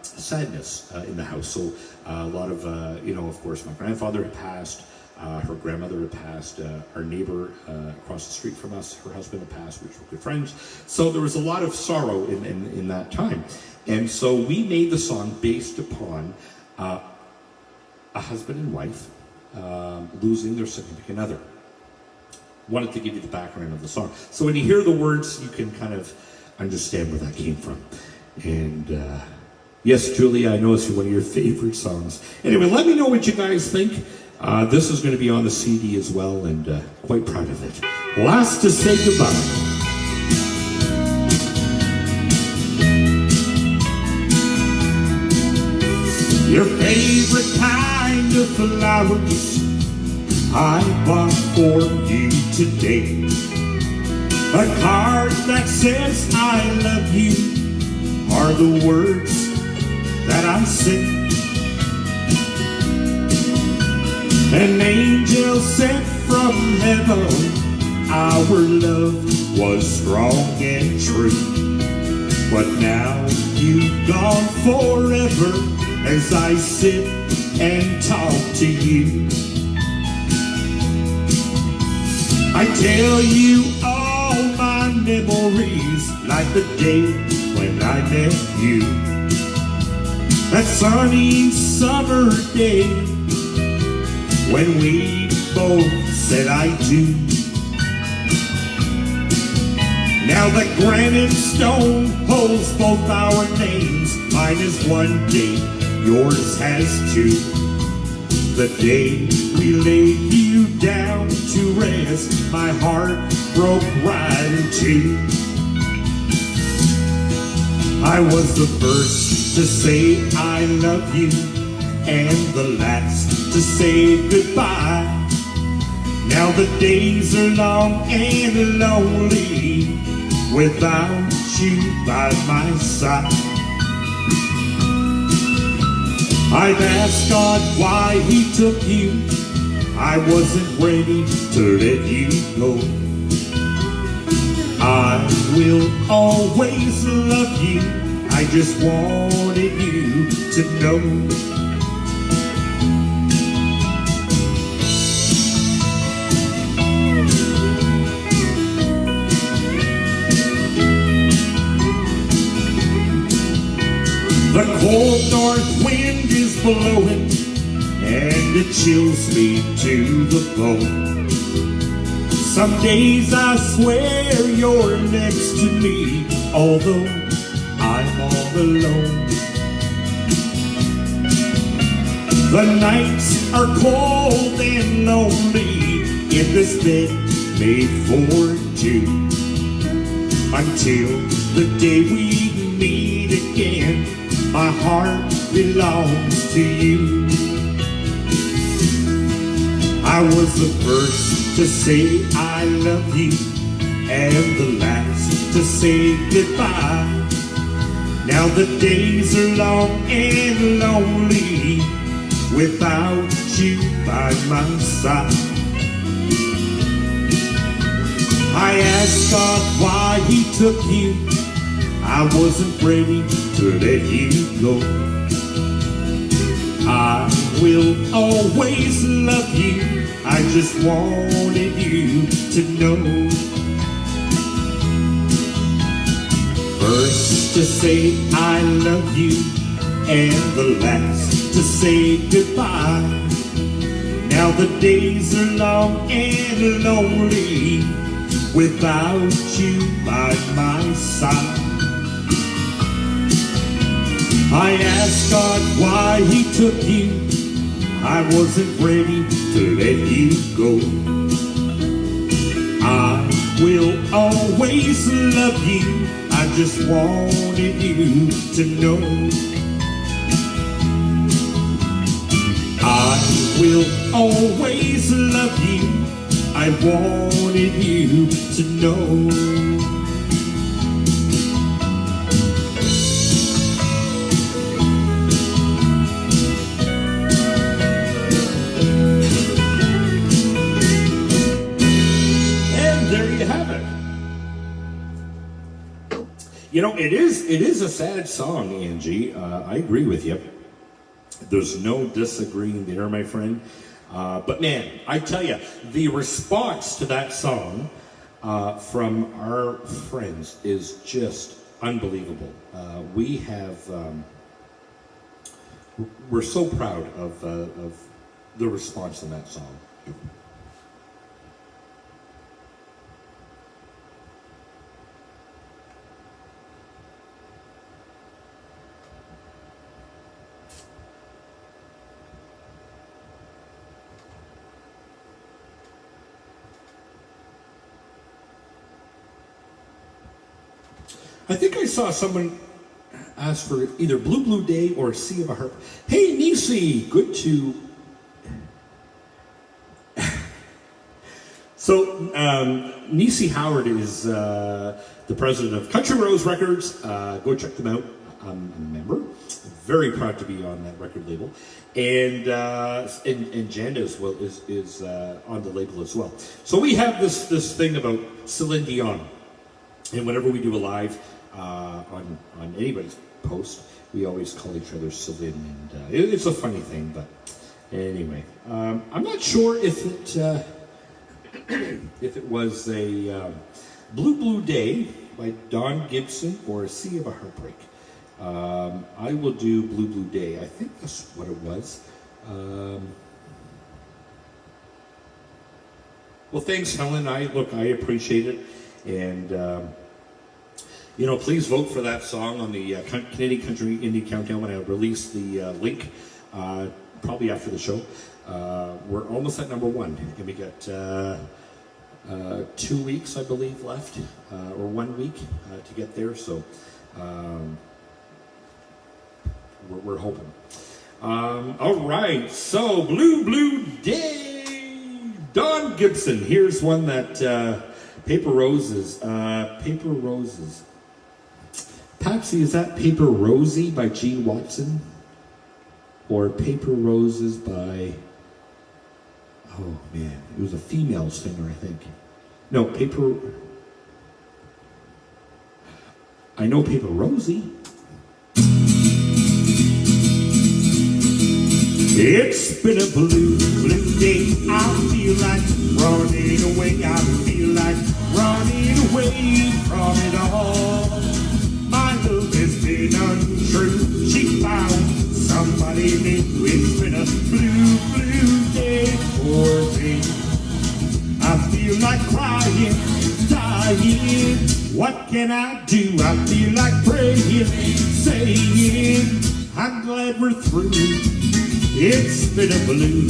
sadness in the house. So a lot of you know, of course, my grandfather had passed, her grandmother had passed, our neighbor across the street from us, her husband had passed, which were good friends. So there was a lot of sorrow in that time, and so we made the song based upon a husband and wife losing their significant other. Wanted to give you the background of the song. So when you hear the words, you can kind of understand where that came from. And yes, Julia, I know it's one of your favorite songs. Anyway, let me know what you guys think. This is going to be on the CD as well, and quite proud of it. Last to Say Goodbye. Your favorite kind of flowers I bought for you today a card that says I love you are the words that I sing. An angel sent from heaven, our love was strong and true. But now you've gone forever as I sit and talk to you. I tell you all my memories like the day when I met you. That sunny summer day when we both said I do. Now the granite stone holds both our names. Mine is one day, yours has two. The day we laid you down to rest, my heart broke right in two. I was the first to say I love you, and the last to say goodbye. Now the days are long and lonely without you by my side. I've asked God why he took you. I wasn't ready to let you go. I will always love you. I just wanted you to know. The cold north wind is blowing, and it chills me to the bone. Some days I swear you're next to me, although I'm all alone. The nights are cold and lonely in this bed made for two, until the day we meet again. My heart belongs to you. I was the first to say I love you, and the last to say goodbye. Now the days are long and lonely without you by my side. I asked God why he took you. I wasn't ready to let you go. I will always love you. I just wanted you to know. First to say I love you, and the last to say goodbye. Now the days are long and lonely without you by my side. I asked God why he took you. I wasn't ready to let you go. I will always love you. I just wanted you to know. I will always love you. I wanted you to know. You know, it is a sad song, Angie. I agree with you. There's no disagreeing there, my friend. But man, I tell you, the response to that song from our friends is just unbelievable. We're so proud of the response in that song. I think I saw someone ask for either Blue Blue Day or Sea of a Harp. Hey, Nisi, good to... So, Niecy Howard is the president of Country Rose Records. Go check them out. I'm a member. Very proud to be on that record label. And Janda as well is on the label as well. So we have this thing about Celine Dion. And whenever we do a live on anybody's post, we always call each other Celine. And it's a funny thing, but anyway. I'm not sure if it was a Blue Day by Don Gibson or A Sea of a Heartbreak. I will do Blue Day. I think that's what it was. Well, thanks, Helen. I appreciate it. And, please vote for that song on the Canadian Country Indie Countdown when I release the link, probably after the show. We're almost at number 1, and we got 2 weeks, I believe, left, or 1 week to get there. So we're hoping. All right, so Blue Day, Don Gibson. Here's one that Paper Roses. Paper Roses. Patsy, is that Paper Rosie by Gene Watson? Or Paper Roses by, oh man, it was a female singer, I think. No, I know Paper Rosie. It's been a blue day. I feel like running away. I feel like running away from it all. My love has been untrue. She found somebody new. It's been a blue day for me. I feel like crying, dying. What can I do? I feel like praying, saying, I'm glad we're through. It's been a blue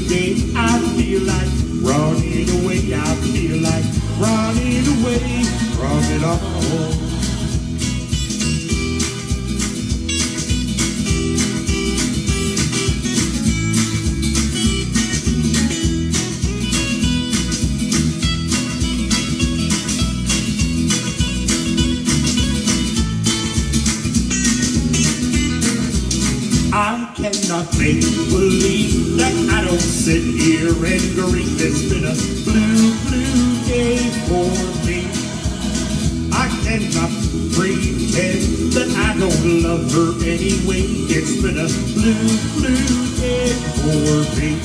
day. I feel like running away. I feel like running away from it all. I cannot make believe that I don't sit here and grieve. It's been a blue day for me. I cannot pretend that I don't love her anyway. It's been a blue day for me.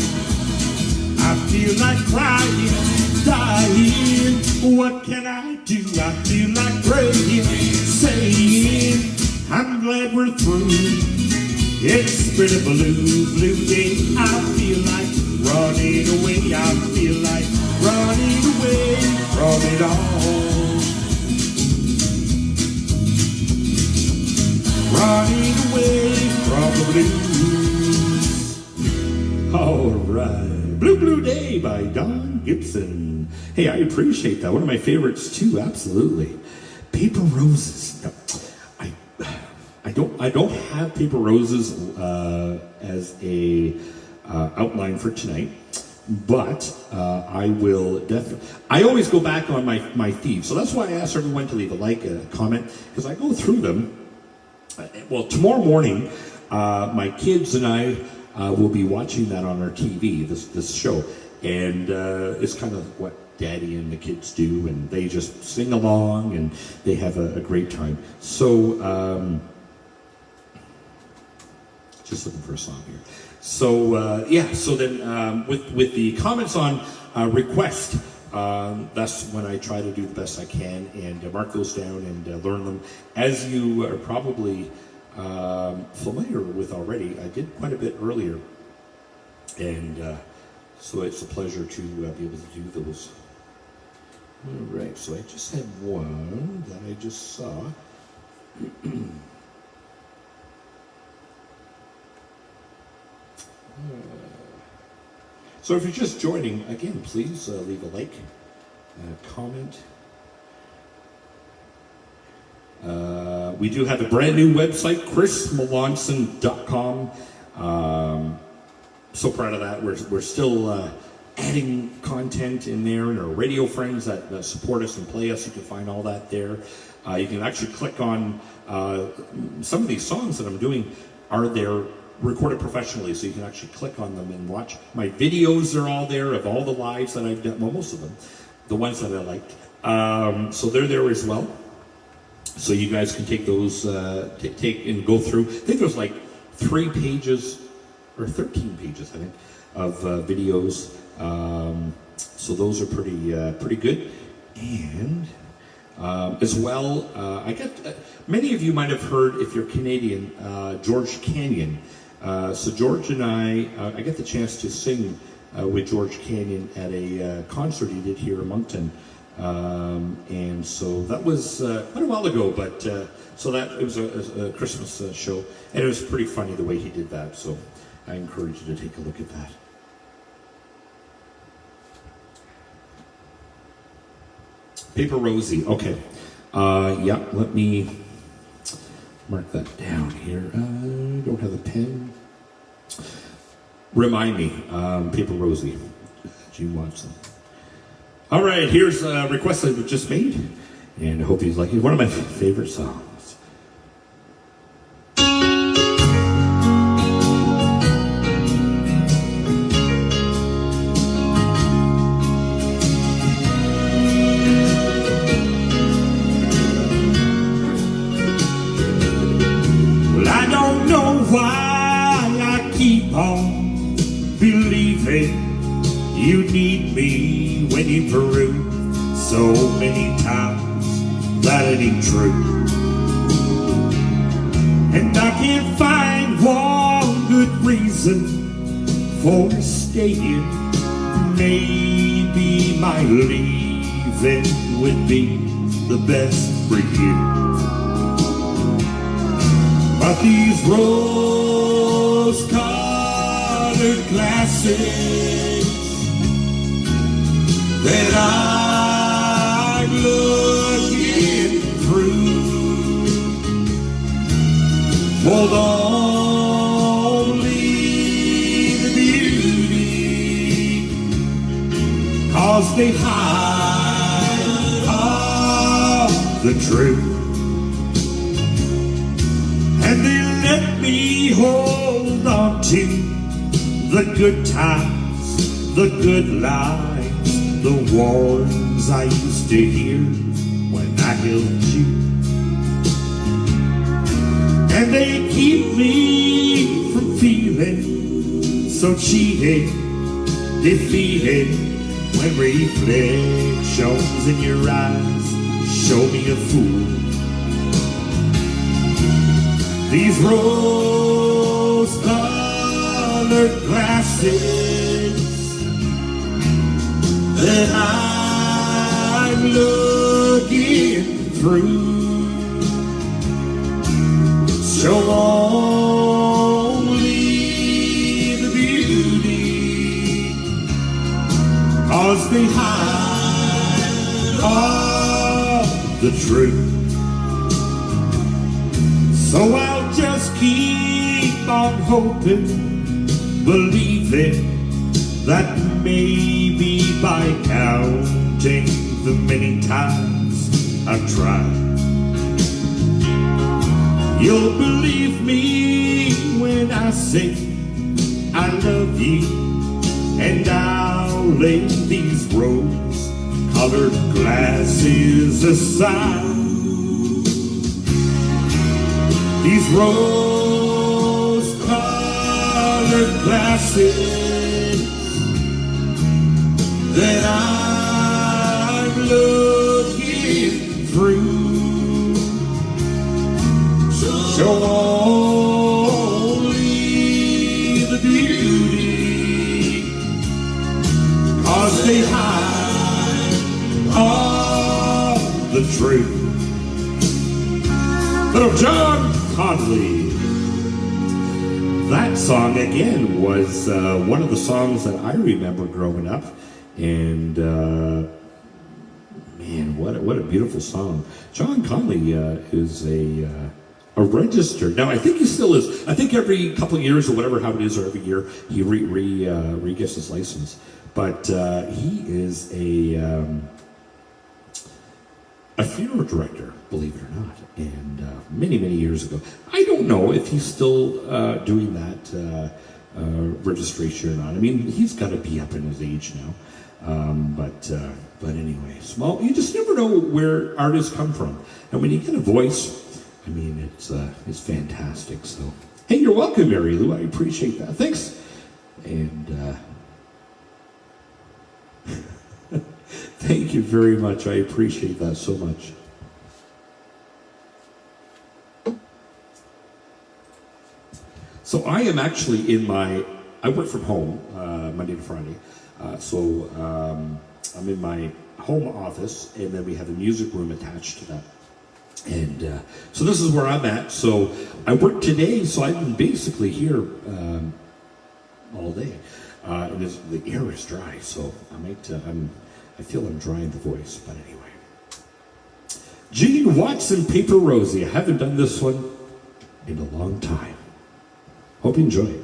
I feel like crying, dying. What can I do? I feel like praying, saying, I'm glad we're through. It's been a blue day. I feel like running away. I feel like running away from it all. Running away from the blues. All right. Blue Day by Don Gibson. Hey, I appreciate that. One of my favorites too, absolutely. Paper Roses. I don't have Paper Roses as a outline for tonight, but I will definitely. I always go back on my feed, so that's why I asked everyone to leave a comment, because I go through them. Well, tomorrow morning, my kids and I will be watching that on our TV. This show, and it's kind of what Daddy and the kids do, and they just sing along and they have a great time. So. Just looking for a song here. So so then with the comments on request, that's when I try to do the best I can and mark those down and learn them. As you are probably familiar with already, I did quite a bit earlier, and so it's a pleasure to be able to do those. All right, so I just had one that I just saw. So if you're just joining, again, please leave a like, comment. We do have a brand new website, chrismelanson.com. So proud of that. We're still adding content in there, and our radio friends that support us and play us. You can find all that there. You can actually click on some of these songs that I'm doing are there recorded professionally, so you can actually click on them and watch. My videos are all there of all the lives that I've done, well, most of them, the ones that I liked. So they're there as well. So you guys can take those, take and go through. I think there's like 3 pages, or 13 pages, I think, of videos. So those are pretty good. And as well, I get many of you might have heard, if you're Canadian, George Canyon. So George and I get the chance to sing with George Canyon at a concert he did here in Moncton. And so that was quite a while ago, but so that it was a Christmas show, and it was pretty funny the way he did that. So I encourage you to take a look at that. Paper Rosie, okay. Yeah, let me mark that down here. I don't have a pen. Remind me, Paper Rosie. Gene Watson. All right, here's a request I just made, and I hope you like it. One of my favorite songs. Well, I don't know why I keep on believing you need me when you prove so many times that it ain't true. And I can't find one good reason for staying. Maybe my leaving would be the best for you. But these rose-colored glasses that I'm looking through hold only the beauty, 'cause they hide all the truth, and they let me hold on to the good times, the good lives, the ones I used to hear when I held you. And they keep me from feeling so cheated, defeated, when reflections in your eyes show me a fool. These rose-colored glasses that I'm looking through show only the beauty, 'cause they hide all the truth. So I'll just keep on hoping, believing that maybe by counting the many times I've tried, you'll believe me when I say I love you, and I'll lay these rose-colored glasses aside. These rose-colored glasses that I'm looking through show only the beauty, 'cause they hide all the truth. Little John Conley. That song again was one of the songs that I remember growing up, and man, what a beautiful song. John Conley is a registered. Now I think he still is. I think every couple of years or whatever, how it is, or every year he re gets his license. But he is a funeral director, believe it or not, and many, many years ago. I don't know if he's still doing that registration or not. I mean, he's got to be up in his age now. But anyway, you just never know where artists come from. And when you get a voice, I mean, it's fantastic. So, hey, you're welcome, Mary Lou. I appreciate that. Thanks. And thank you very much. I appreciate that so much. So I am actually I work from home Monday to Friday. So I'm in my home office, and then we have a music room attached to that. And so this is where I'm at. So I work today, so I've been basically here all day. And the air is dry, so I feel I'm dry in the voice, but anyway. Gene Watson, Paper Rosie. I haven't done this one in a long time. Hope you enjoy it.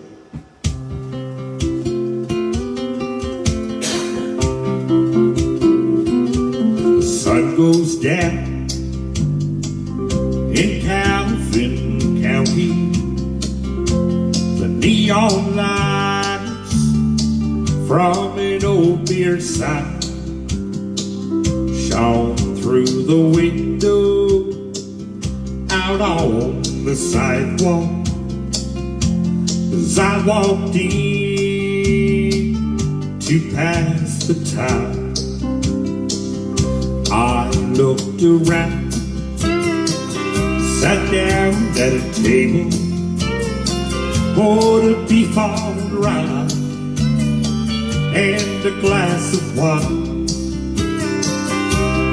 The sun goes down in Calvin County. The neon lights from an old beer sign shone through the window out on the sidewalk. As I walked in to pass the time, I looked around, sat down at a table, poured a beef on rye and a glass of wine.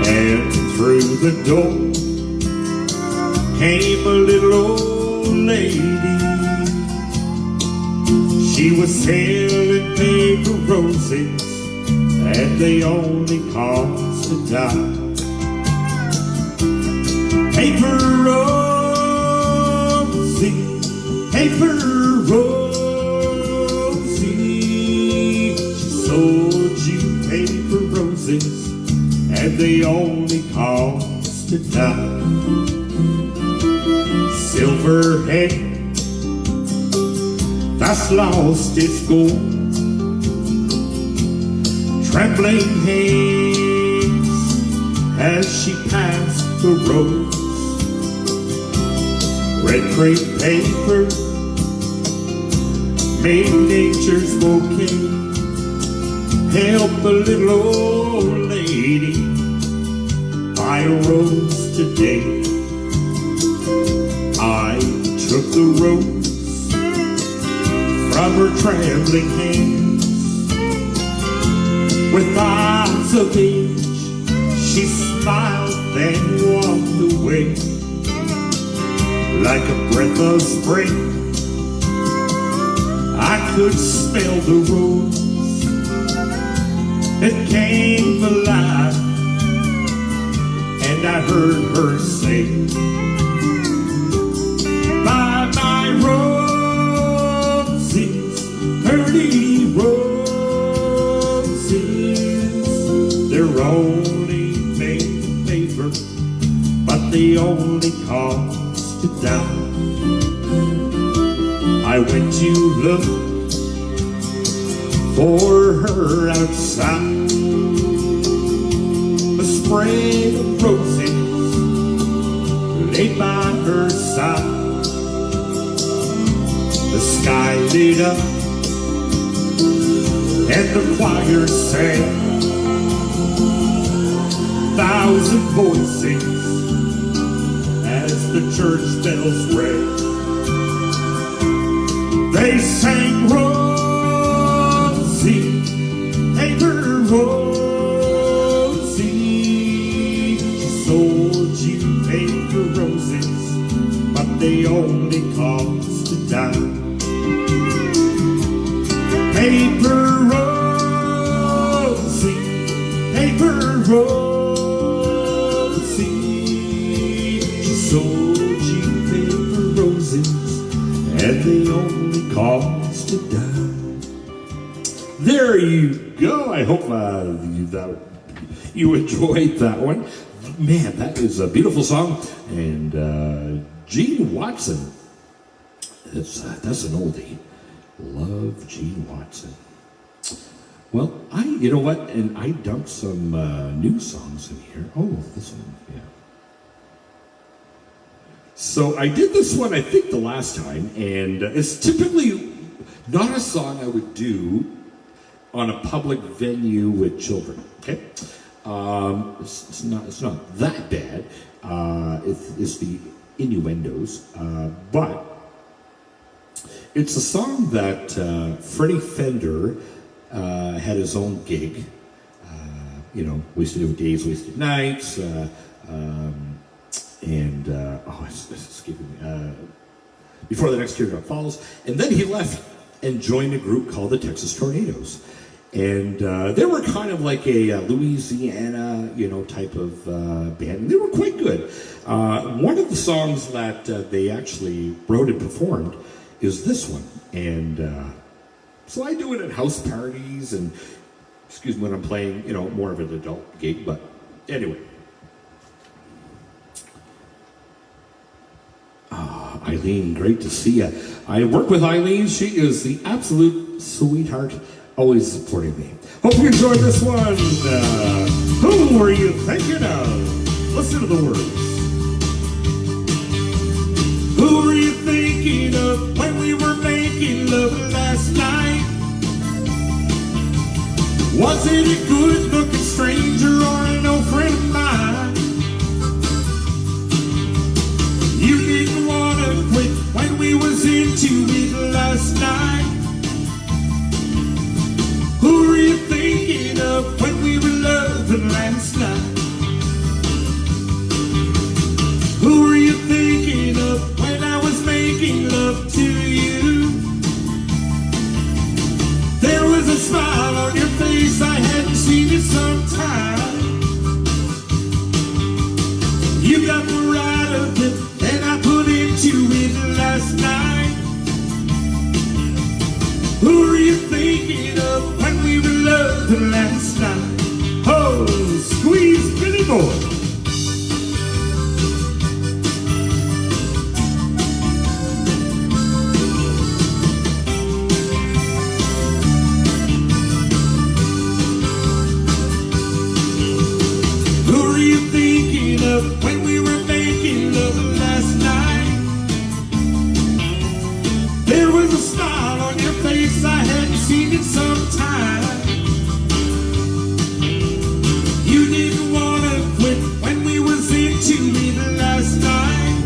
And through the door came a little old lady. She was selling paper roses, and they only cost a dime. Paper Rosie, Paper Rosie, she sold you paper roses, and they only cost a dime. Silver head that's lost its gold, trembling hands as she passed the rose. Red crepe paper made nature's bouquet help a little old lady buy a rose today. I took the rose from her trembling hands. With eyes of age, she smiled and walked away. Like a breath of spring, I could smell the rose. It came alive, and I heard her say, "Bye, my roses, pretty roses. They're only made of paper, but they only cost a dime." I went to look for her outside. A spray of roses lay by her side. The sky lit up and the choir sang. Thousand voices as the church bells rang. They sang Rosie, Paper Rosie. She sold you paper roses, but they only cost a dime. Paper Rosie, Paper Rosie. She sold you paper roses, and they only cost a dime. There you go. I hope you enjoyed that one. Man, that is a beautiful song. And Gene Watson. That's an oldie. Love Gene Watson. Well, you know what? And I dumped some new songs in here. Oh, this one, yeah. So I did this one, I think, the last time, and it's typically not a song I would do on a public venue with children. Okay, it's not that bad. It's the innuendos, but it's a song that Freddie Fender had his own gig. Wasted days, wasted nights. It's escaping me. Before the next teardrop falls, and then he left and joined a group called the Texas Tornadoes, and they were kind of like a Louisiana, type of band. And they were quite good. One of the songs that they actually wrote and performed is this one, and so I do it at house parties and when I'm playing, more of an adult gig. But anyway. Eileen, great to see you. I work with Eileen. She is the absolute sweetheart, always supporting me. Hope you enjoyed this one. Who were you thinking of? Listen to the words. Who were you thinking of when we were making love last night? Was it a good-looking stranger or an old friend of mine? You didn't want to quit when we was into it last night. Who were you thinking of when we were loving last night? Who were you thinking of when I was making love to you? There was a smile on your face, I hadn't seen it some time. You got more out of it than I put into it last night. Who were you thinking of when we were loving last night? Oh, squeeze Billy Boy. Who were you thinking of when we were making love last night? There was a smile on your face, I hadn't seen it some time. You didn't want to quit when we was into it last night.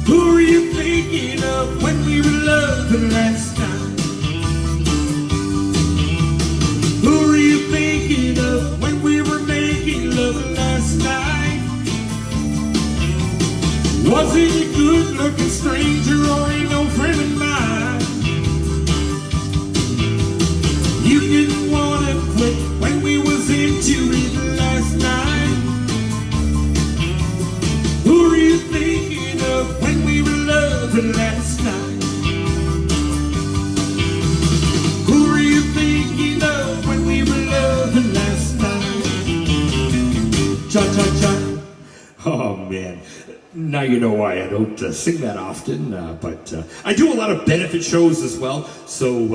Who were you thinking of when we were loving last night? Who were you thinking of when we were making love last night? Was it a good-looking stranger or an old friend of mine? You didn't want to quit when we was into it last night. Who were you thinking of when we were loving last night? Who were you thinking of when we were loving last night? Cha-cha-cha. Oh, man. Now you know why I don't sing that often, but I do a lot of benefit shows as well, so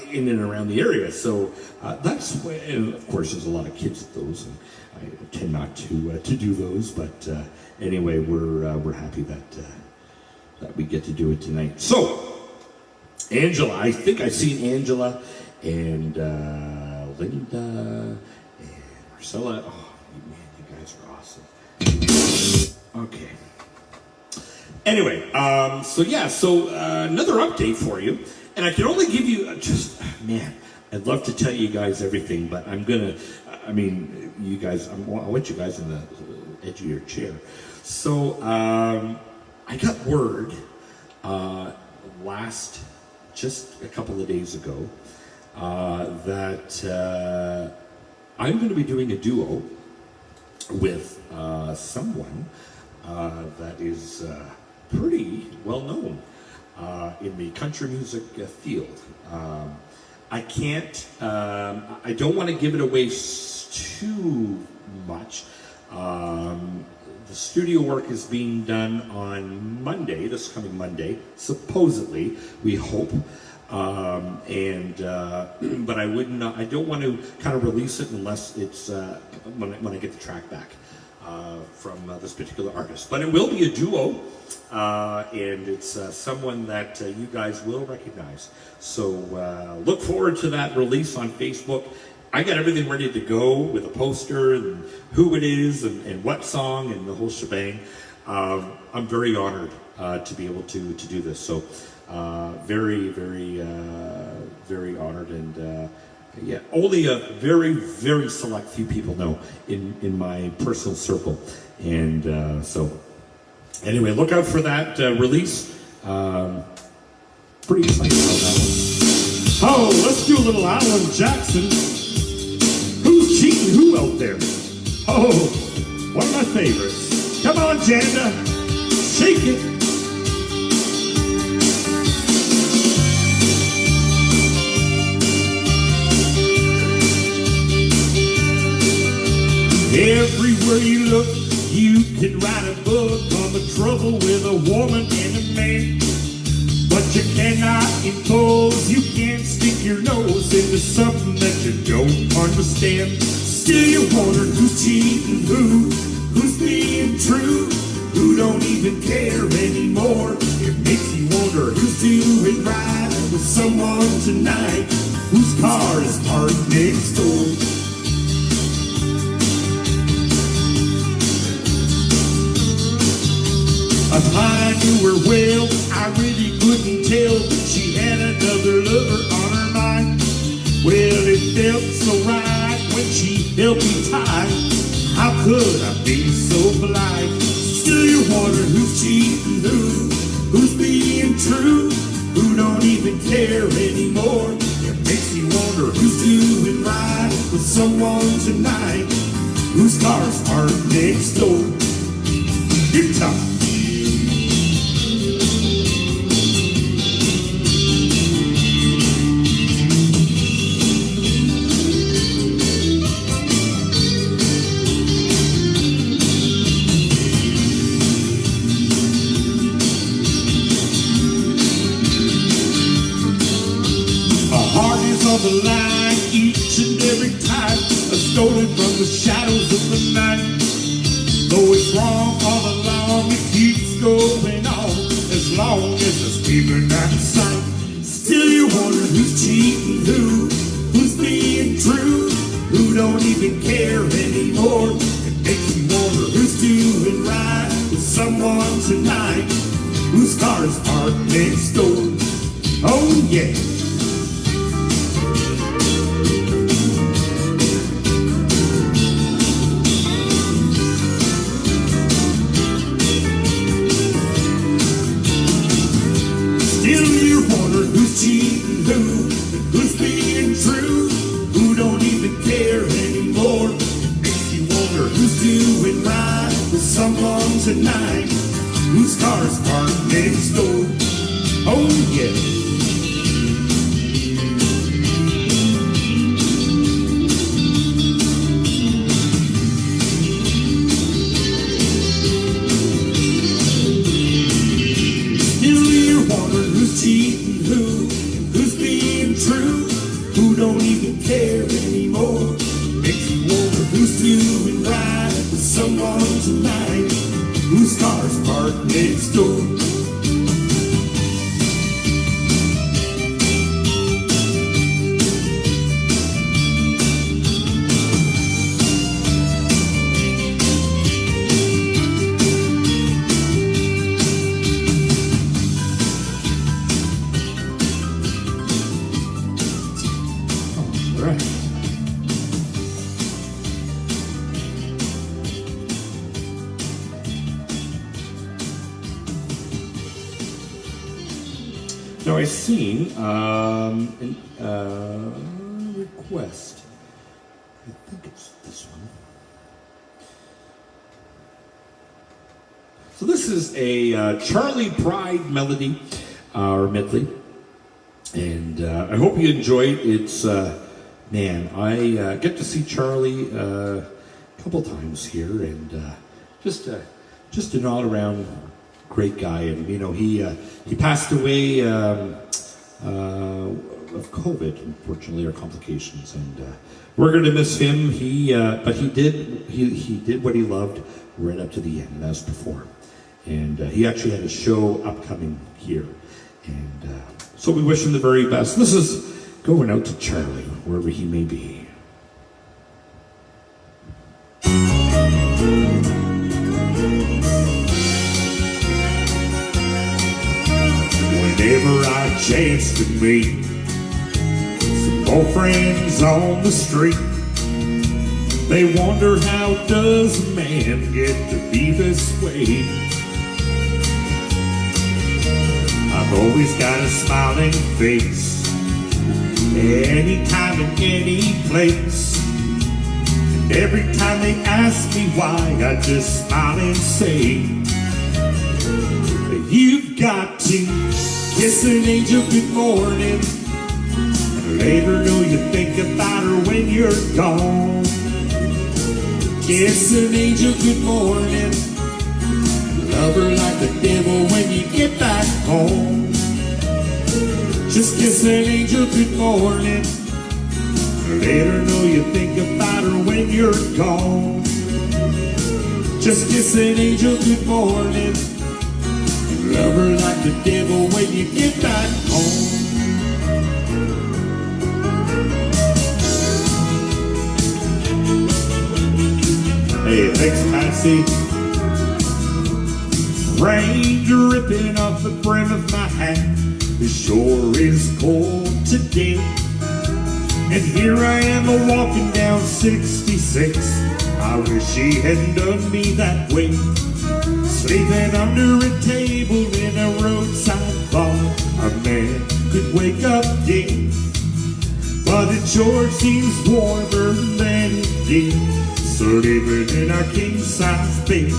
in and around the area. So that's where, and of course, there's a lot of kids at those, and I tend not to do those. But anyway, we're happy that we get to do it tonight. So, Angela, I think I've seen Angela and Linda and Marcella. Oh man, you guys are awesome. Okay. Anyway, so another update for you, and I can only give you I'd love to tell you guys everything, but you guys, I want you guys on the edge of your chair. So, I got word, just a couple of days ago, that I'm going to be doing a duo with someone that is pretty well known. in the country music field. I can't, I don't want to give it away too much. The studio work is being done on Monday, this coming Monday, supposedly, we hope. But I wouldn't. I don't want to kind of release it unless it's when I get the track back from this particular artist. But it will be a duo, and it's someone that you guys will recognize. So look forward to that release on Facebook. I got everything ready to go with a poster and who it is and what song and the whole shebang. I'm very honored to be able to do this. So. Very, very, very honored, and yeah, only a very, very select few people know in my personal circle, and so anyway, look out for that release. Pretty excited about that one. Oh, let's do a little Alan Jackson. Who's cheating who out there? Oh, one of my favorites. Come on, Janda, shake it. Everywhere you look, you can write a book on the trouble with a woman and a man. But you cannot impose, you can't stick your nose into something that you don't understand. Still you wonder who's cheating who's being true, who don't even care anymore. It makes you wonder who's doing right with someone tonight, whose car is parked next door. I thought I knew her well, I really couldn't tell, but she had another lover on her mind. Well, it felt so right when she held me tight. How could I be so blind? Still you wonder who's cheating who's being true, who don't even care anymore. It makes you wonder who's doing right with someone tonight, whose car's parked next door. You're tough. On the line each and every time, stolen from the shadows of the night. Though it's wrong all along, it keeps going on as long as there's people out of sight. Still you wonder who's cheating who's being true, who don't even care anymore. It makes you wonder who's doing right with someone tonight, whose car is parked next door. Oh yeah. Who's cheating who's being true, who don't even care anymore. It makes you wonder who's doing right with someone tonight, whose car's parked next door. Oh yeah. Still you're wondering who's cheating who's being true, who don't even care anymore. Makes you wonder who's doing right with someone tonight, whose car's parked next door. Now I've seen a request. I think it's this one. So this is a Charlie Pride melody. our medley. And I hope you enjoyed it. It's, man, I get to see Charlie a couple times here, and just an all-around great guy. And, you know, he passed away of COVID, unfortunately, or complications. And we're going to miss him. But he did what he loved right up to the end, and that's perform. And he actually had a show upcoming here. And so we wish him the very best. This is going out to Charlie, wherever he may be. Whenever I chance to meet some old friends on the street, they wonder, how does a man get to be this way? I've always got a smiling face, anytime and any place. And every time they ask me why, I just smile and say, you've got to kiss an angel good morning, and let her know you think about her when you're gone. Kiss an angel good morning, love her like the devil when you get back home. Just kiss an angel good morning, let her know you think about her when you're gone. Just kiss an angel good morning, love her like the devil when you get back home. Hey, thanks, Patsy. Rain dripping off the brim of my hat. The shore is cold today, and here I am a-walking down 66. I wish she hadn't done me that way, sleeping under a table in a roadside bar. A man could wake up gay, but it sure seems warmer than it did, sleeping in our king-size bed.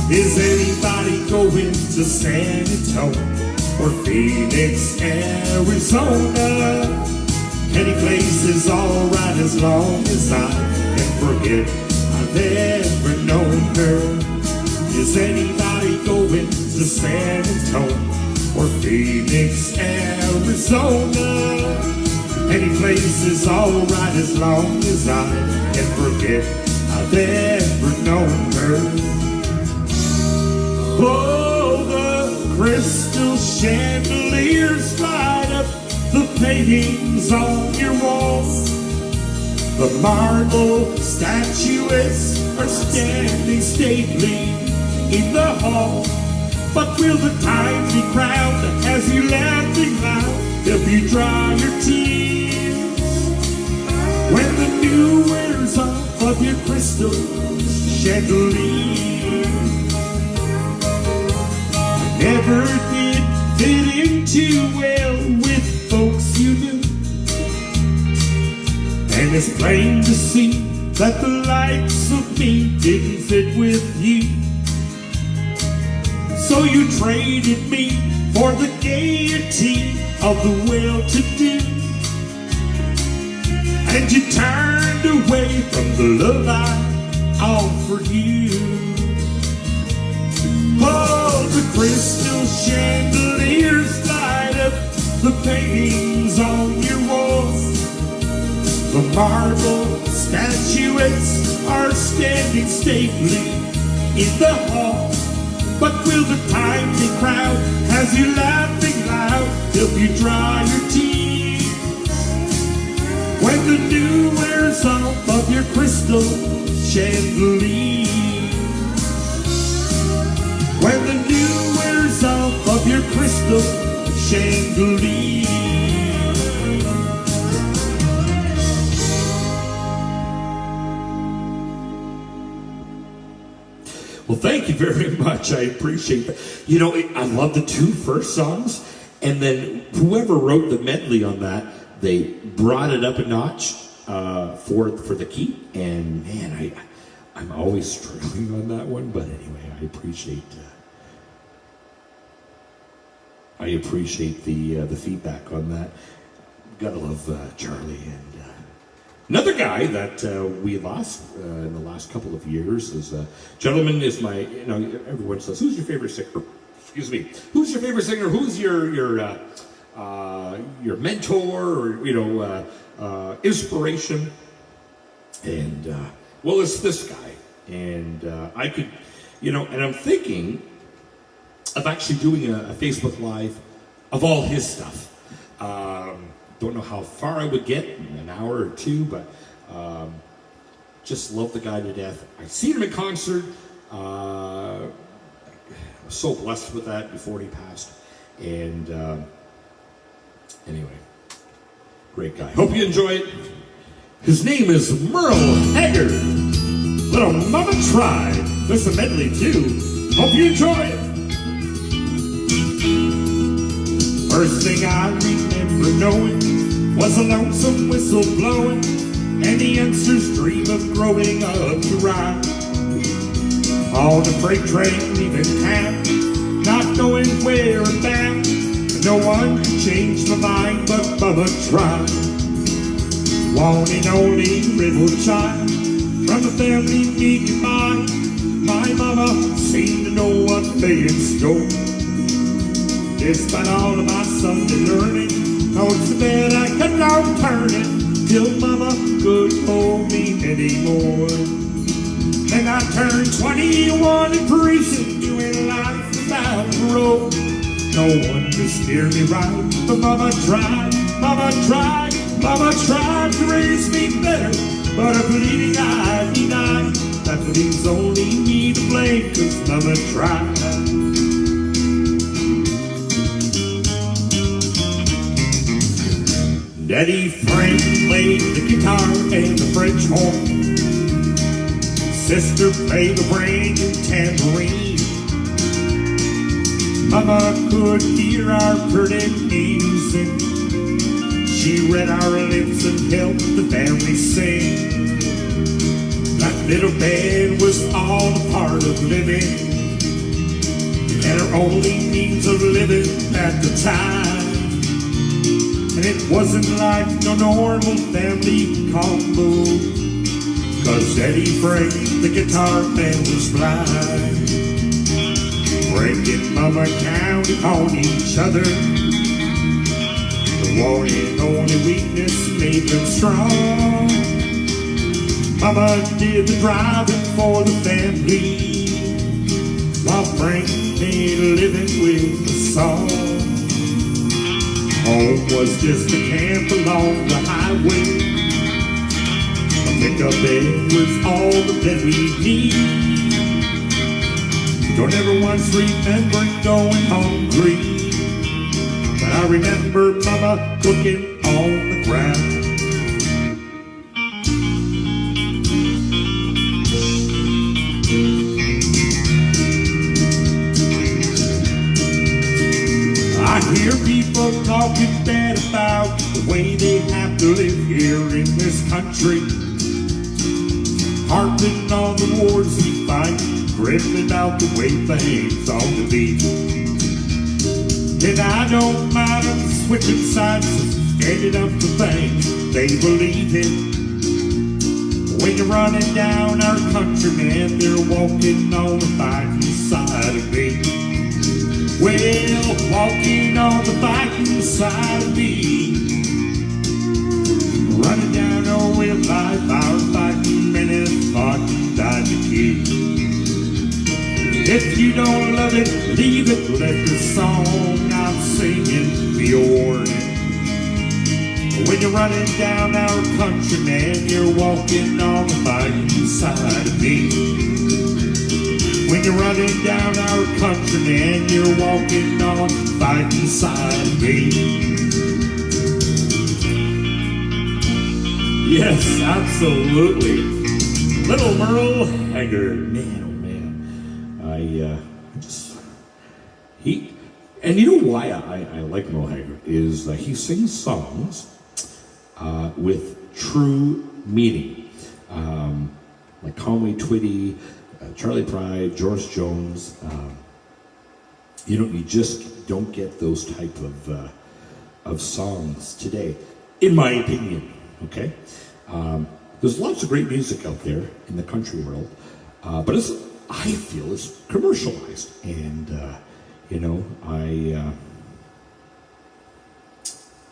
Is anybody going to San Antonio or Phoenix, Arizona? Any place is alright as long as I can forget I've ever known her. Is anybody going to San Antonio or Phoenix, Arizona? Any place is alright as long as I can forget I've ever known her. Oh, the crystal chandeliers light up the paintings on your walls. The marble statuettes are standing stately in the hall. But will the timely crowd that has you laughing loud help you dry your tears when the dew wears off of your crystal chandelier? Never did fit in too well with folks you knew, and it's plain to see that the likes of me didn't fit with you. So you traded me for the gaiety of the well-to-do, and you turned away from the love I offered you. Oh, the crystal chandeliers light up the paintings on your walls. The marble statuettes are standing stately in the hall. But will the timely crowd, as you laughing loud, help you dry your tears when the dew wears off of your crystal chandelier? When the dew wears off of your crystal chandelier. Well, thank you very much. I appreciate that. You know, I love the two first songs, and then whoever wrote the medley on that, they brought it up a notch for the key. And man, I'm always struggling on that one, but anyway, I appreciate I appreciate the feedback on that. Gotta love Charlie. And another guy that we lost in the last couple of years is gentleman is my, everyone says, who's your favorite singer? Excuse me. Who's your favorite singer? Who's your mentor or, inspiration? And, well, it's this guy. And I could, and I'm thinking of actually doing a Facebook Live of all his stuff. Don't know how far I would get, in an hour or two, but just love the guy to death. I've seen him in concert. I was so blessed with that before he passed. And anyway, great guy. Hope you enjoy it. His name is Merle Haggard. Little Mama Tried. There's a medley too. Hope you enjoy it. First thing I remember knowing was a lonesome whistle blowing and the youngster's dream of growing up to ride on a freight train leaving town, not knowing where I'm bound. No one could change my mind but Mama tried. One and only little child from a family meek and mine. My mama seemed to know what lay in store. Despite all of my Sunday learning, towards the bed I kept on turning till Mama couldn't hold me anymore. Then I turned 21 in prison, doing life without parole. No one could steer me right, but Mama tried, Mama tried, Mama tried to raise me better. But a bleeding I deny, that leaves only me to blame, 'cause Mama tried. Daddy Frank played the guitar and the French horn. Sister played the brain and tambourine. Mama could hear our pretty music. She read our lips and helped the family sing. That little bed was all a part of living, and our only means of living at the time. And it wasn't like no normal family combo, 'cause Daddy Frank, the guitar man, was blind. Frank and Mama counted on each other. The one and only weakness made them strong. Mama did the driving for the family, while Frank made a living with the song. Home was just a camp along the highway. A pickup bed was all that we need. Don't ever once remember going hungry, but I remember Mama cooking on the ground. I hear people talking bad about the way they have to live here in this country, harping on the wars we fight, ripping out the way things ought to be. And I don't mind them switching sides, standing up for things they believe in. When you're running down our country, man, they're walking on the fighting side of me. Well, walking on the fighting side of me, running down our real life, our fighting men and fought and died to keep. If you don't love it, leave it, let the song I'm singing be a warning. When you're running down our country, man, you're walking on the fighting side of me. When you're running down our country, man, you're walking on the fighting side of me. Yes, absolutely. Little Merle Haggard. Man, oh man. And you know why I like Merle Haggard is he sings songs with true meaning. Like Conway Twitty, Charlie Pride, George Jones. You just don't get those type of songs today, in my opinion. Okay, there's lots of great music out there in the country world, but I feel it's commercialized, and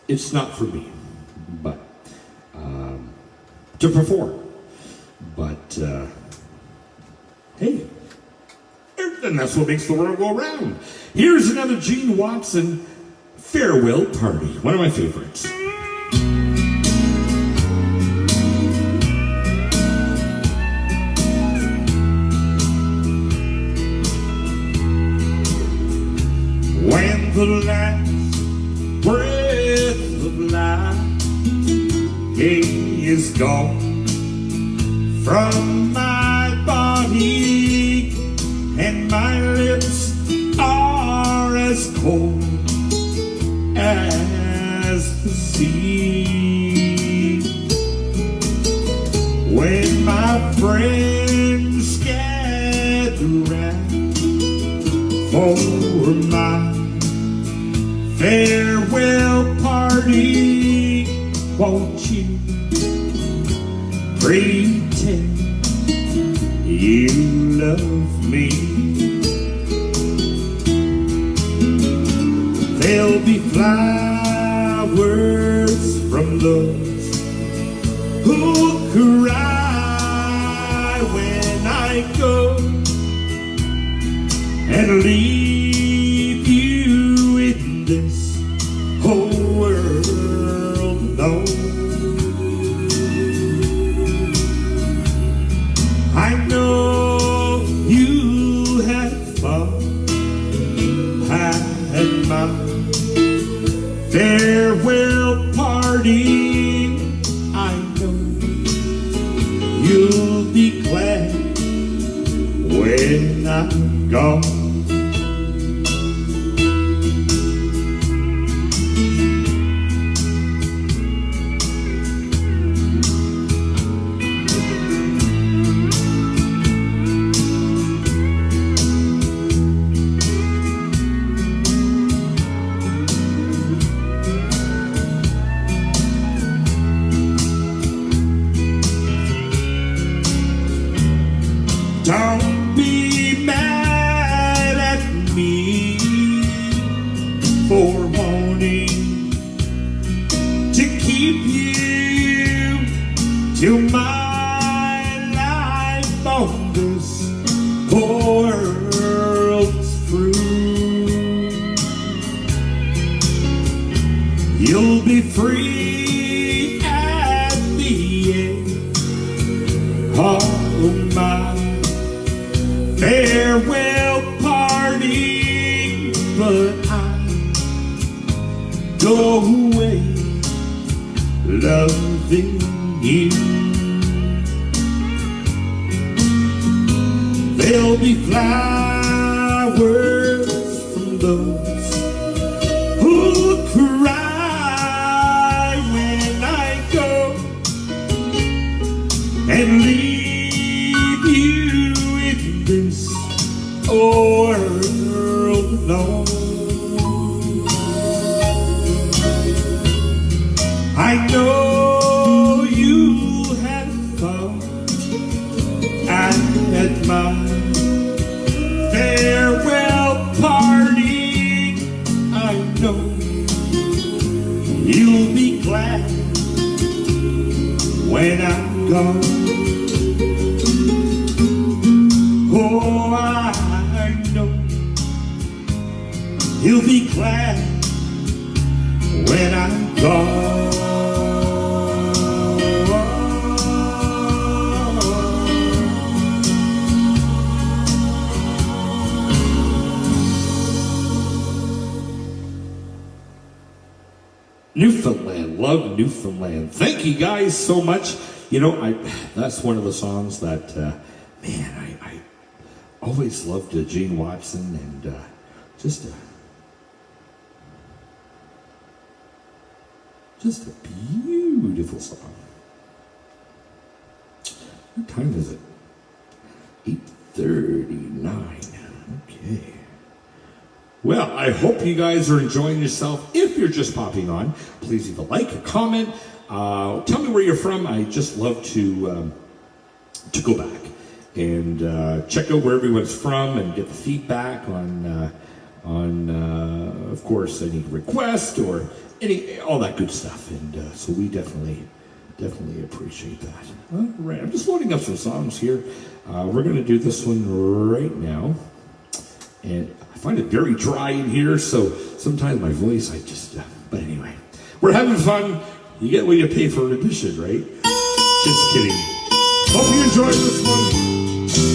it's not for me, but to perform. But hey, and that's what makes the world go round. Here's another Gene Watson farewell party, one of my favorites. When the last breath of life is gone from my body, and my lips are as cold as the sea. When my friends gather round for my farewell party, won't you pretend you love me? There'll be flowers from those who cry when I go and leave you in this whole world alone. I know you had fun at my farewell party. I know you'll be glad when I'm gone. Don't be mad at me for wanting to keep you till my life on this poor world's through. You'll be free at the end of my farewell party, but I go away loving you. There'll be flowers from those who cry when I go and leave you in this world alone. I know you had fun at my farewell party. I know you'll be glad when I'm gone. Oh, I know you'll be glad when I'm gone. Newfoundland, love Newfoundland. Thank you guys so much. You know, that's one of the songs that, man, I always loved Gene Watson, and just a beautiful song. What time is it? 8:39. Okay. Well, I hope you guys are enjoying yourself. If you're just popping on, please leave a like, a comment. Tell me where you're from. I just love to go back and check out where everyone's from and get the feedback on of course, any request or all that good stuff. And so we definitely appreciate that. All right, I'm just loading up some songs here. We're going to do this one right now. And I find it very dry in here, so sometimes my voice, but anyway. We're having fun. You get what you pay for admission, right? Just kidding. Hope you enjoyed this one.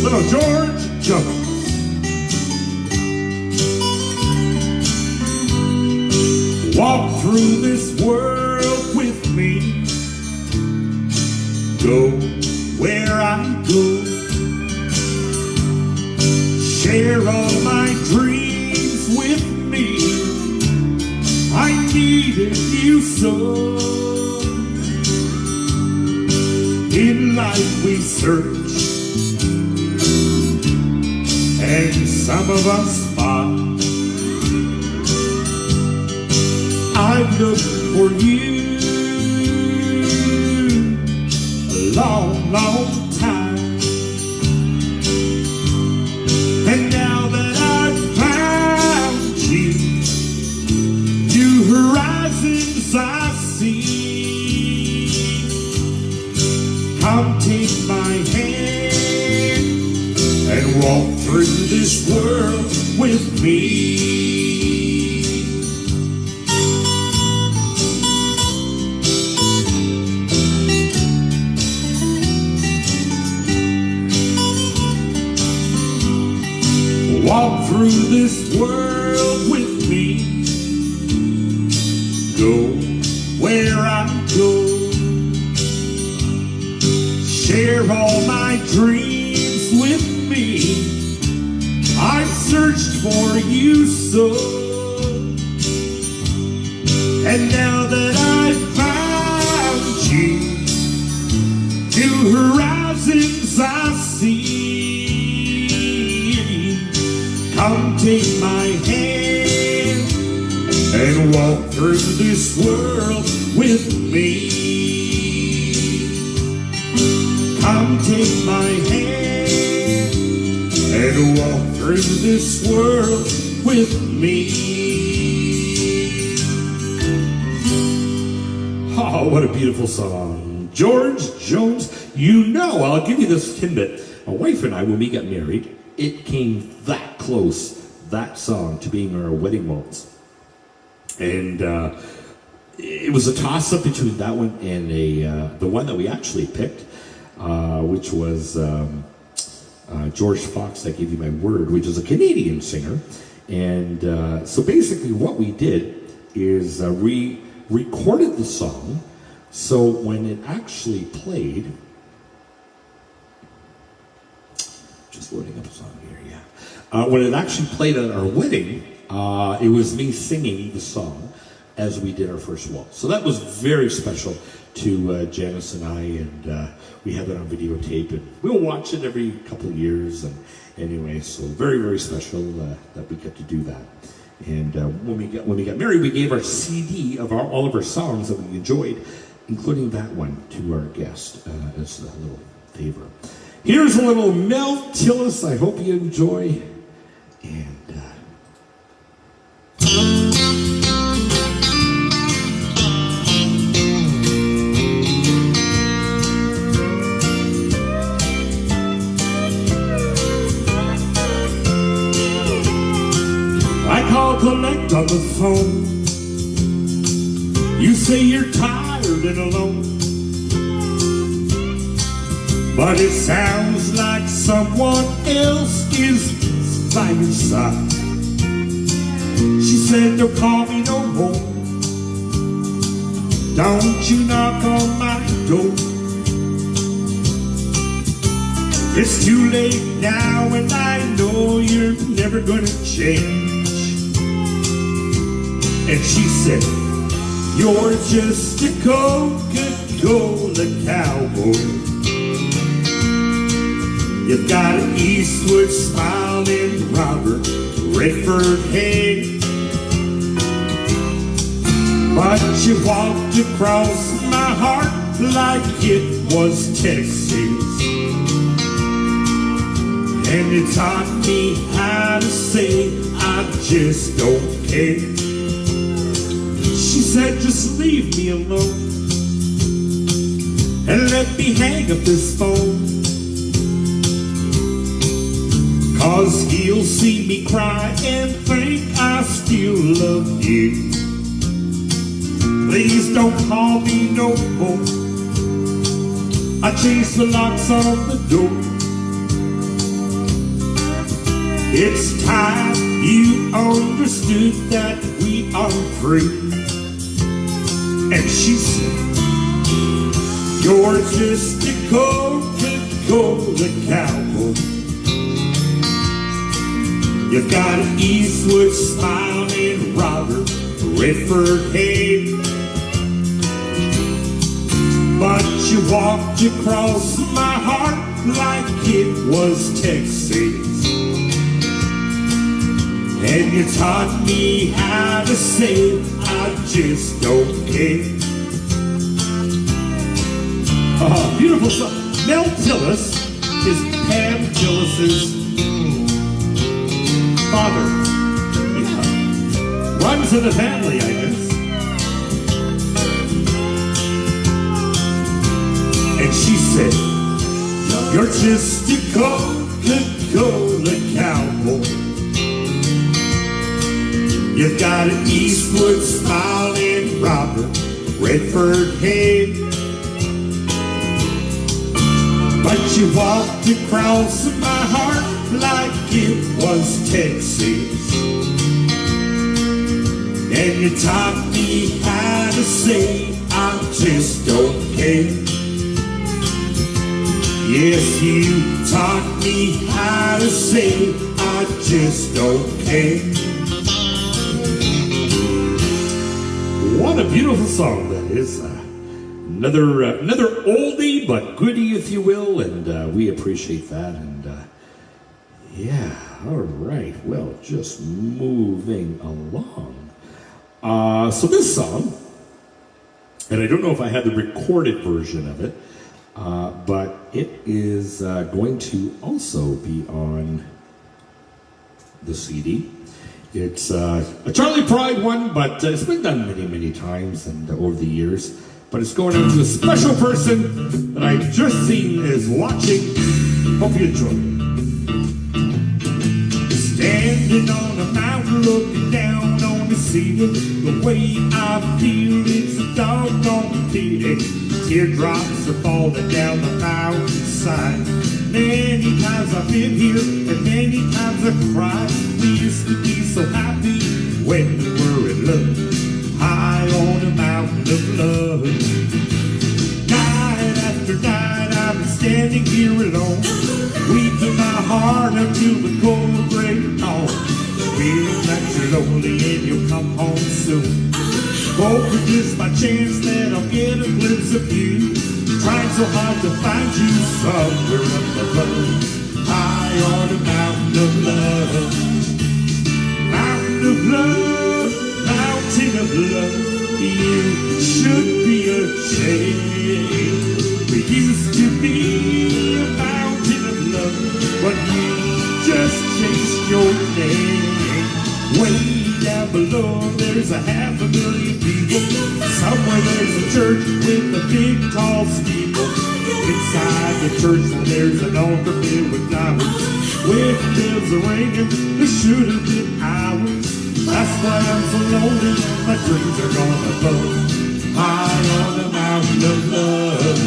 Little George Jones. Walk through this world with me. Go where I go. Share all my dreams with me. I needed you so. In life we search, and some of us find. I've looked for you a long, long time. And now that I've found you, new horizons I see. Come take my hand and walk through this world with me. Walk through this world with me. Go where I go. Share all my dreams with me. I've searched for you so. And now that I've found you, new horizons I see. Come take my hand and walk through this world with me. Come take my hand and walk through this world with me. Oh, what a beautiful song. George Jones, you know, I'll give you this tidbit. My wife and I, when we got married, it came that close, that song, to being our wedding waltz. And it was a toss-up between that one and the one that we actually picked, which was George Fox, I Gave You My Word, which is a Canadian singer. And so basically what we did is we recorded the song, so when it actually played, just loading up a song here, yeah. When it actually played at our wedding, it was me singing the song as we did our first waltz. So that was very special to Janice and I, and we have it on videotape, and we'll watch it every couple of years. And anyway, so very, very special that we get to do that. And when we got married, we gave our CD of all of our songs that we enjoyed, including that one, to our guest as a little favor. Here's a little Mel Tillis. I hope you enjoy. And I call collect on the phone. You say you're tired and alone, but it sounds like someone else is by your side. She said, don't call me no more. Don't you knock on my door. It's too late now and I know you're never gonna change. And she said, you're just a Coca-Cola cowboy. You've got an Eastwood smile and Robert Redford head. you walked across my heart like it was Texas. And you taught me how to say I just don't care. She said just leave me alone and let me hang up this phone, 'cause he'll see me cry and think I still love you. Please don't call me no more. I changed the locks on the door. It's time you understood that we are free. And she said, you're just a Coca-Cola cowboy. You've got an Eastwood smile and Robert Redford head, but you walked across my heart like it was Texas. And you taught me how to say I just don't care. Beautiful song. Mel Tillis is Pam Tillis's father. Yeah. Runs in the family, I guess. And she said, you're just a Coca-Cola cowboy. You've got an Eastwood smile and Robert Redford head, but you walked across my heart like it was Texas. And you taught me how to say I just don't care. Yes, you taught me how to say I just don't care. What a beautiful song that is. Another oldie but goodie, if you will, and we appreciate that. And yeah, all right. Well, just moving along. So this song, and I don't know if I had the recorded version of it, but it is going to also be on the CD. It's a Charlie Pride one, but it's been done many, many times and over the years. But it's going out to a special person that I've just seen is watching. Hope you enjoy it. Standing on a mountain, looking down on the city. The way I feel, it's a doggone pity. Teardrops are falling down the mountainside. Many times I've been here, and many times I've cried. We used to be so happy when we were in love, high on a mountain of love. Night after night I've been standing here alone, weeping my heart until the cold gray dawn. Feeling that you're lonely and you'll come home soon. Hoping this my chance that I'll get a glimpse of you. Trying so hard to find you somewhere up above, high on a mountain of love. Mountain of love, mountain of love. You should be ashamed. We used to be a mountain of love, but you just changed your name. Way down below there's a 500,000 people. Somewhere there's a church with a big tall steeple. Inside the church there's an altar filled with flowers, with bells are ringing, it should have been ours. That's why I'm so lonely, my dreams are gone above, high on the mountain of love.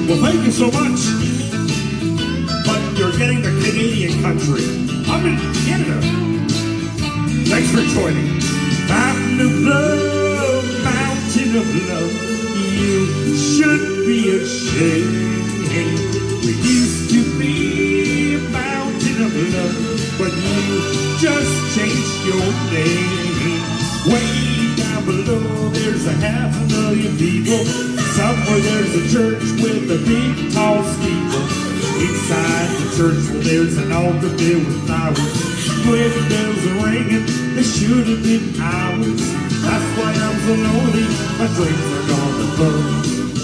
Well, thank you so much, but you're getting the Canadian country. I'm in Canada. Thanks for joining. Mountain of love, mountain of love. You should be ashamed. We used to be a mountain of love, but you just changed your name. Way down below there's there's a 500,000 people. Somewhere there's a church with a big tall steeple. Inside the church, well, there's an altar filled with flowers. When the bells are ringing, they should have been hours. That's why I'm so lonely, my dreams are gone above.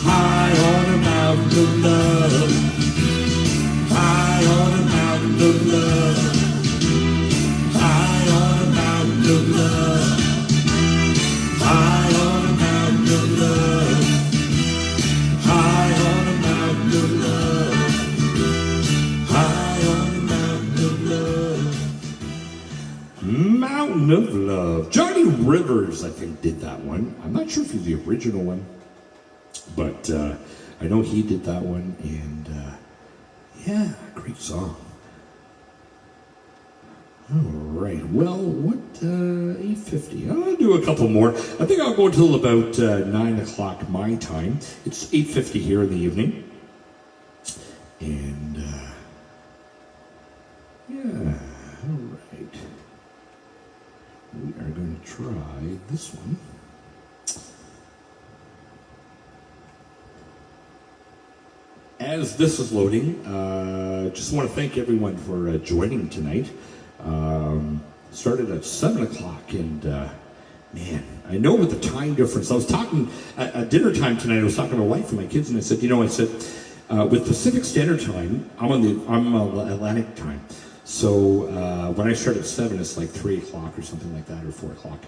High on a mountain of love. High on a mountain of love. High on a mountain of love. High on a mountain of love. High on a mountain of love. High on a mountain of love. Mountain of Love. Johnny Rivers, I think, did that one. I'm not sure if he's the original one, but I know he did that one, and yeah, great song. All right, well, what, 8:50? I'll do a couple more. I think I'll go until about 9 o'clock my time. It's 8:50 here in the evening. And, yeah, all right. We are going to try this one. As this is loading, just want to thank everyone for joining tonight. Started at 7 o'clock, and man, I know with the time difference, I was talking at dinner time tonight, I was talking to my wife and my kids, and I said, with Pacific Standard Time, I'm on Atlantic time. So when I start at 7, it's like 3 o'clock or something like that, or 4 o'clock.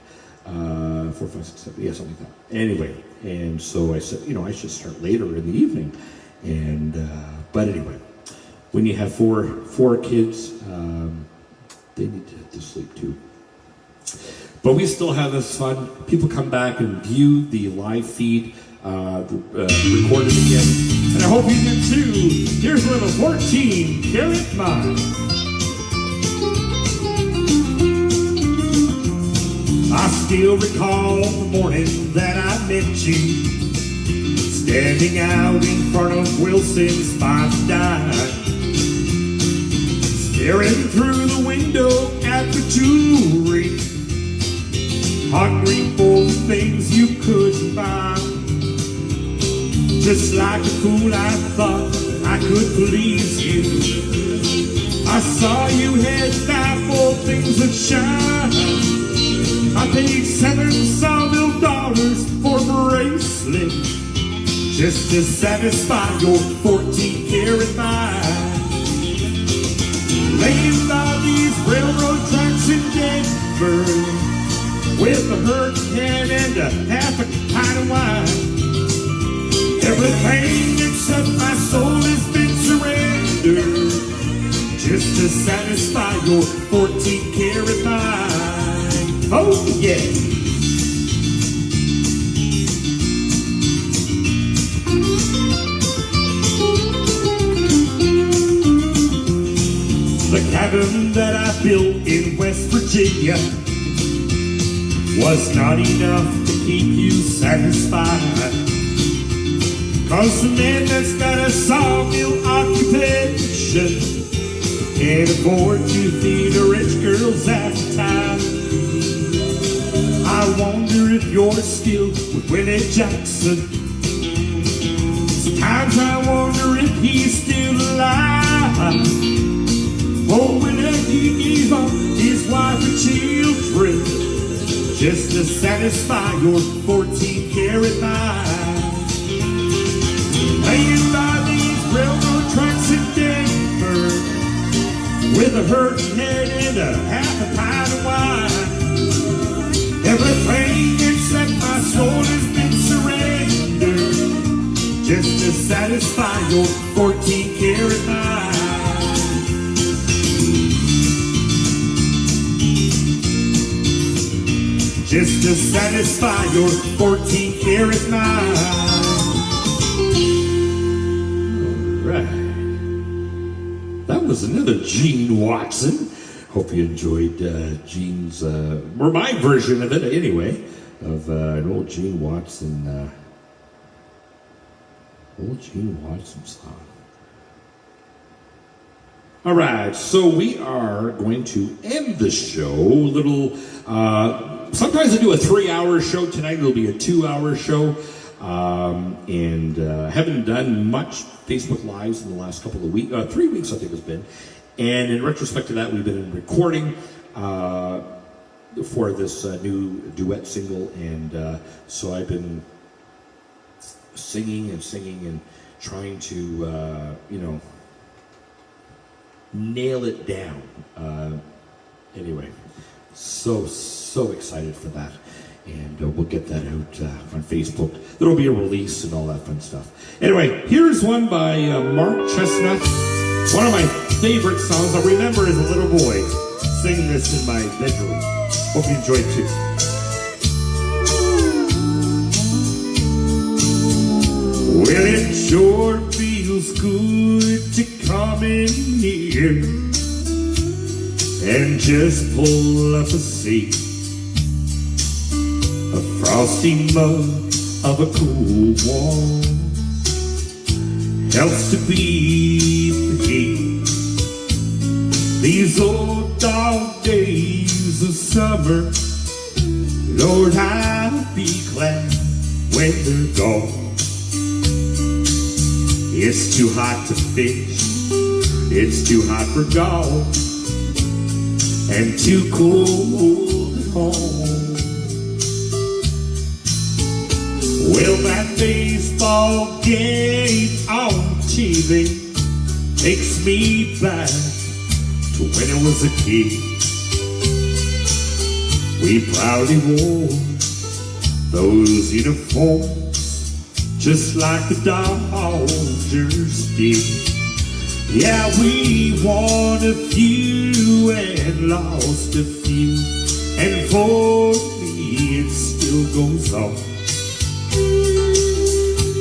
4, 5, 6, 7, yeah, something like that. Anyway, and so I said, I should start later in the evening. And but anyway, when you have four kids, they need to sleep too. But we still have this fun. People come back and view the live feed, recorded again, and I hope you do too. Here's a little 14 Karat Mine. I still recall the morning that I met you, standing out in front of Wilson's Spot Dine, staring through the window at the jewelry, hungry for the things you couldn't buy. Just like a fool, I thought I could please you. I saw you had time for things that shine. I paid $7 Sawmill for a bracelet just to satisfy your 14 karat mind. Laying by these railroad tracks in Denver, with a hurting head and a half a pint of wine. Everything except my soul has been surrendered, just to satisfy your 14 karat mind. Oh yeah. The cabin that I built in West Virginia was not enough to keep you satisfied, 'cause the man that's got a sawmill occupation can't afford to feed a rich girl's appetite. I wonder if you're still with Willie Jackson. Sometimes I wonder if he's still alive. Oh, when he gave up his wife and children just to satisfy your 14 karat mind. Laying by these railroad tracks in Denver, with a hurting head and a half a pint of wine. Everything except my soul has been surrendered, just to satisfy your 14 karat mind. Just to satisfy your 14 karat mind. All right. That was another Gene Watson. Hope you enjoyed Gene's, or my version of it anyway, of an old Gene Watson song. All right, so we are going to end the show. A little Sometimes I do a 3-hour show. Tonight it'll be a 2-hour show. And haven't done much Facebook Lives in the last couple of weeks, 3 weeks I think it's been. And in retrospect to that, we've been recording for this new duet single, and so I've been singing and trying to, nail it down. Anyway, so excited for that. And we'll get that out on Facebook. There'll be a release and all that fun stuff. Anyway, here's one by Mark Chestnut. One of my favorite songs. I remember as a little boy singing this in my bedroom. Hope you enjoy it too. Well, it sure feels good to come in here and just pull up a seat. A frosty mug of a cool warm helps to beat the heat. These old dog days of summer, Lord, I'll be glad when they're gone. It's too hot to fish, it's too hot for golf, and too cold at home. Well, that baseball game on TV takes me back to when I was a kid. We proudly wore those uniforms just like the Dodgers did. Yeah, we won a few and lost a few, and for me it still goes on.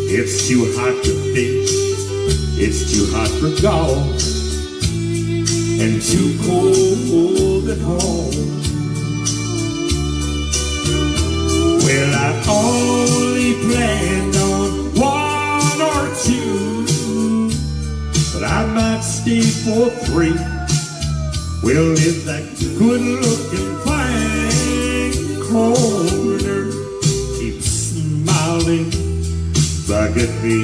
It's too hot to fish, it's too hot for golf, and too cold at home. Well, I only planned on 1 or 2, but I might stay for 3. Well, if that good-looking fine corner keeps smiling back at me,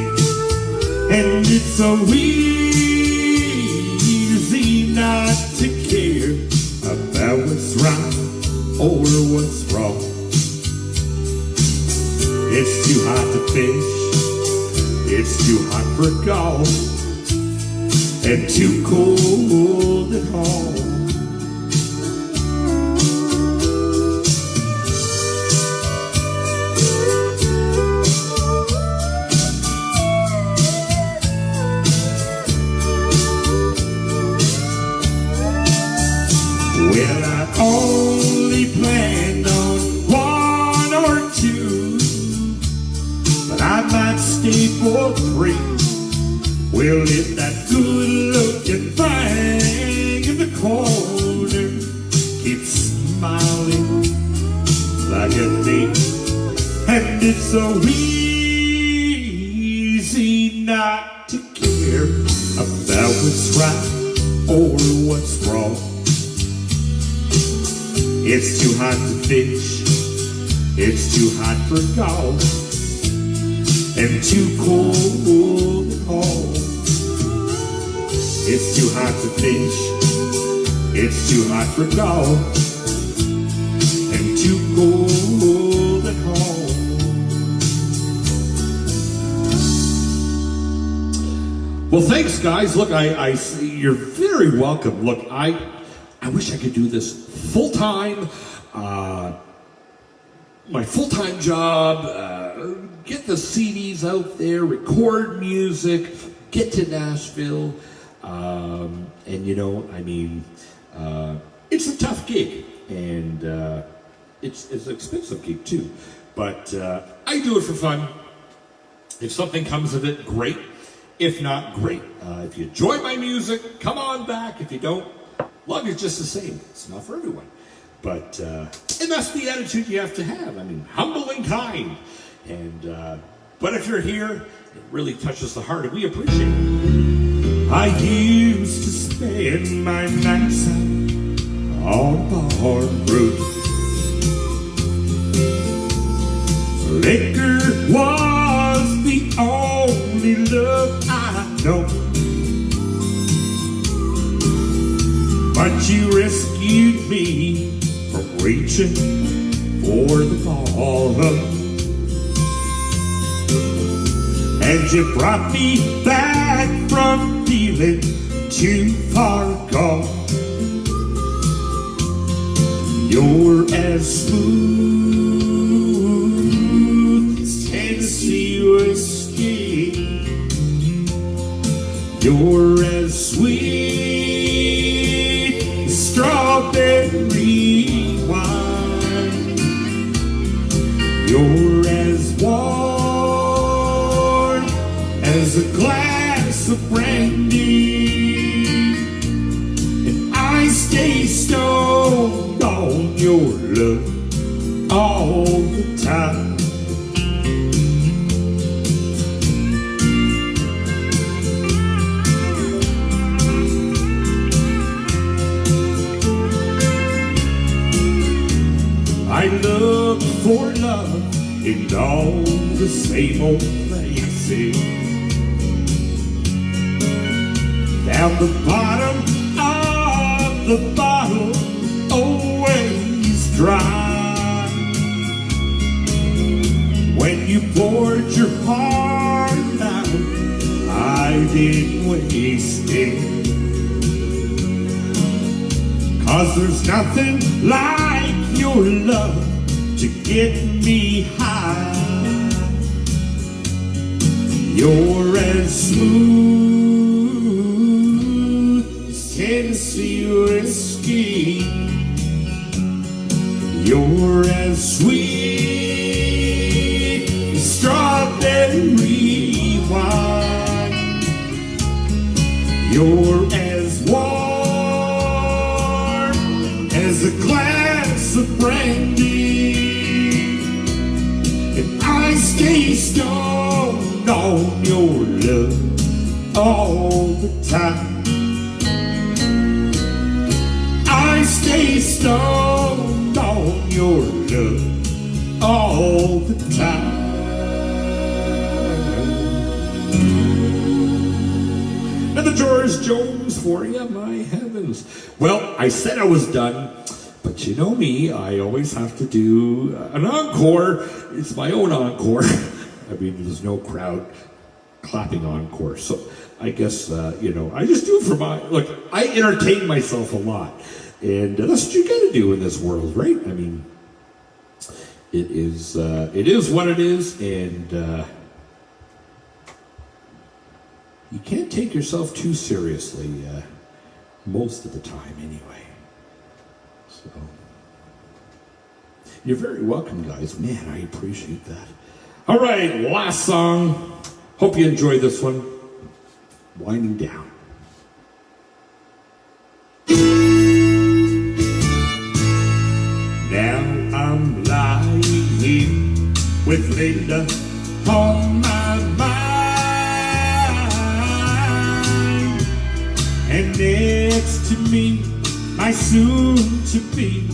and it's so easy not to care about what's right or what's wrong. It's too hot to fish, it's too hot for golf, and too cold at home. Well, I only planned on 1 or 2, but I might stay for 3. Well, if that good-looking thing in the corner keeps smiling like at me, and it's so easy not to care about what's right or what's wrong. It's too hot to fish, it's too hot for golf, and too cold at home. It's too hot to fish, it's too hot for golf, and too cold at home. Well, thanks, guys. Look, I see you're very welcome. Look, I wish I could do this full-time, my full-time job, get the CDs out there, record music, get to Nashville, and it's a tough gig, and it's an expensive gig too, but I do it for fun. If something comes of it, great. If not, great. If you enjoy my music, come on back. If you don't, love is just the same. It's not for everyone. But, and that's the attitude you have to have. I mean, humble and kind. And, but if you're here, it really touches the heart, and we appreciate it. I used to spend my nights out on Bar Road, me from reaching for the ball. And you brought me back from feeling too far gone. You're as smooth as Tennessee whiskey. You're as sweet as strawberry wine. You're as warm as a glass of brandy, and I stay stoned on your love all the time. I look for love in all the same old places. Down the bottom of the bottle, always dry. When you poured your heart out, I didn't waste it. 'Cause there's nothing like your love to get me high. You're as smooth as Tennessee whiskey. You're as sweet as strawberry wine. You're as warm as a glass of brandy, and I stay stoned on your love all the time. I stay stoned on your love all the time. And the George Jones for you, my heavens. Well, I said I was done, but you know me, I always have to do an encore. It's my own encore. I mean, there's no crowd clapping encore, so I guess, I just do it for look, I entertain myself a lot, and that's what you gotta do in this world, right? I mean, it is what it is, and you can't take yourself too seriously, most of the time anyway. So, you're very welcome, guys. Man, I appreciate that. All right, last song. Hope you enjoy this one. Winding down. Now I'm lying here with Linda on my mind, and next to me, my soon-to-be,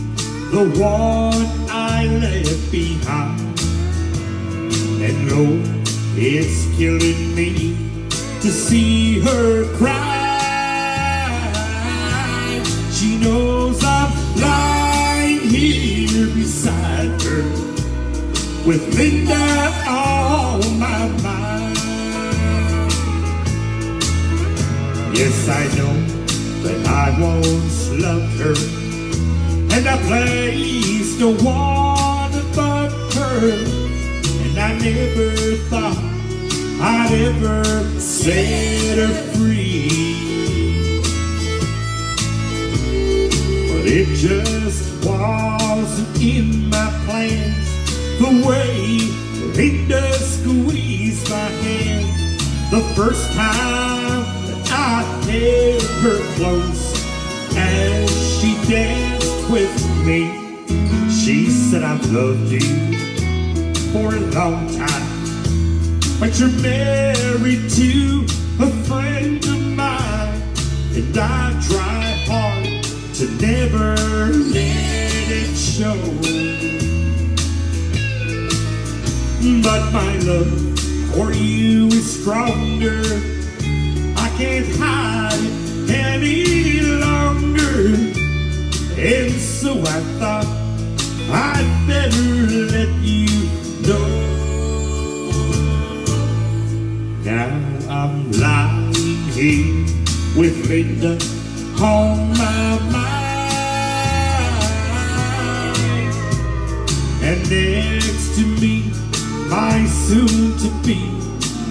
the one I left behind. And Lord, it's killing me to see her cry. She knows I'm lying here beside her with Linda on my mind. Yes, I know that I once loved her, and I placed no one but her, and I never thought I'd ever set her free. But it just wasn't in my plans, the way Linda squeezed my hand the first time that I held her close as she danced with me. She said, I've loved you for a long time, but you're married to a friend of mine, and I try hard to never let it show. But my love for you is stronger, I can't hide it any longer, And so I thought I'd better let you know. Now I'm lying here with Linda on my mind, and next to me, my soon-to-be,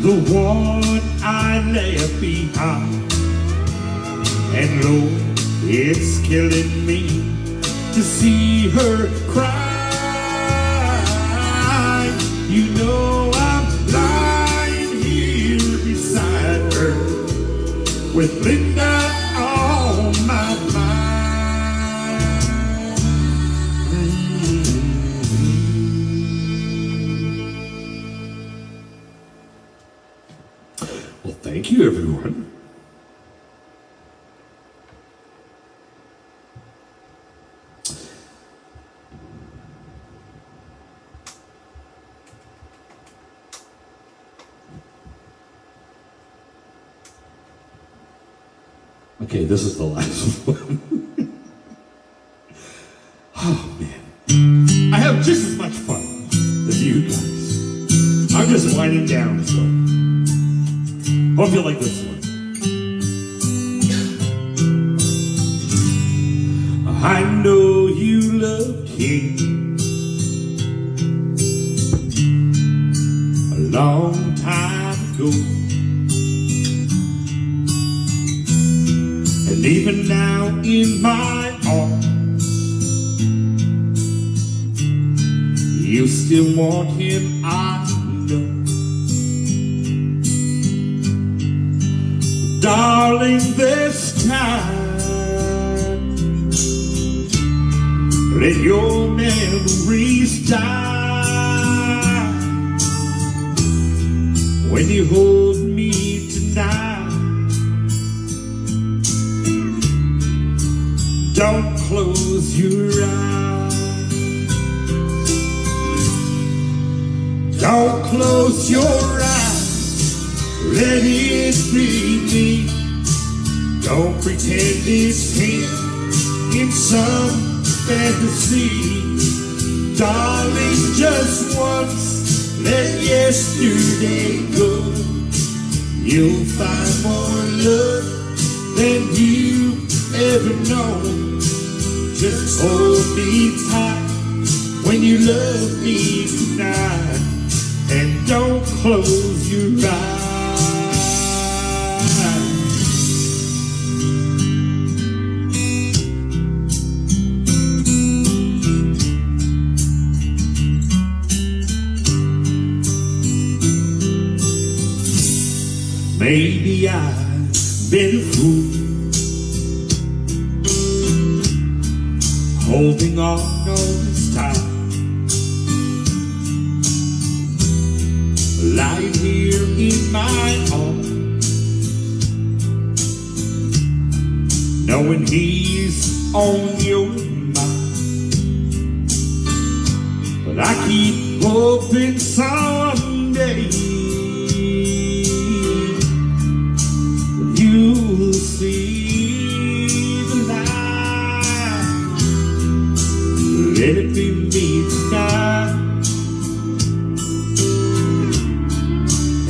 the one I left behind. And Lord, it's killing me to see her cry. You know I'm lying here beside her with Linda on my mind. Well, thank you, everyone. Okay, this is the last one. Oh, man. I have just as much fun as you guys. I'm just winding down, so hope you like this one. I know you love King a long time ago, and even now in my arms, you still want him, I know. Darling, this time, let your memories die when you hold me tonight. Don't close your eyes. Don't close your eyes. Let it be me. Don't pretend it's him in some fantasy. Darling, just once, let yesterday go. You'll find more love than you ever known. Just hold me tight when you love me tonight, and don't close your eyes. Maybe I've been a fool, holding on all this time, lying here in my arms, knowing he's on your mind. But I keep hoping someday you'll see the light. Let it be me tonight,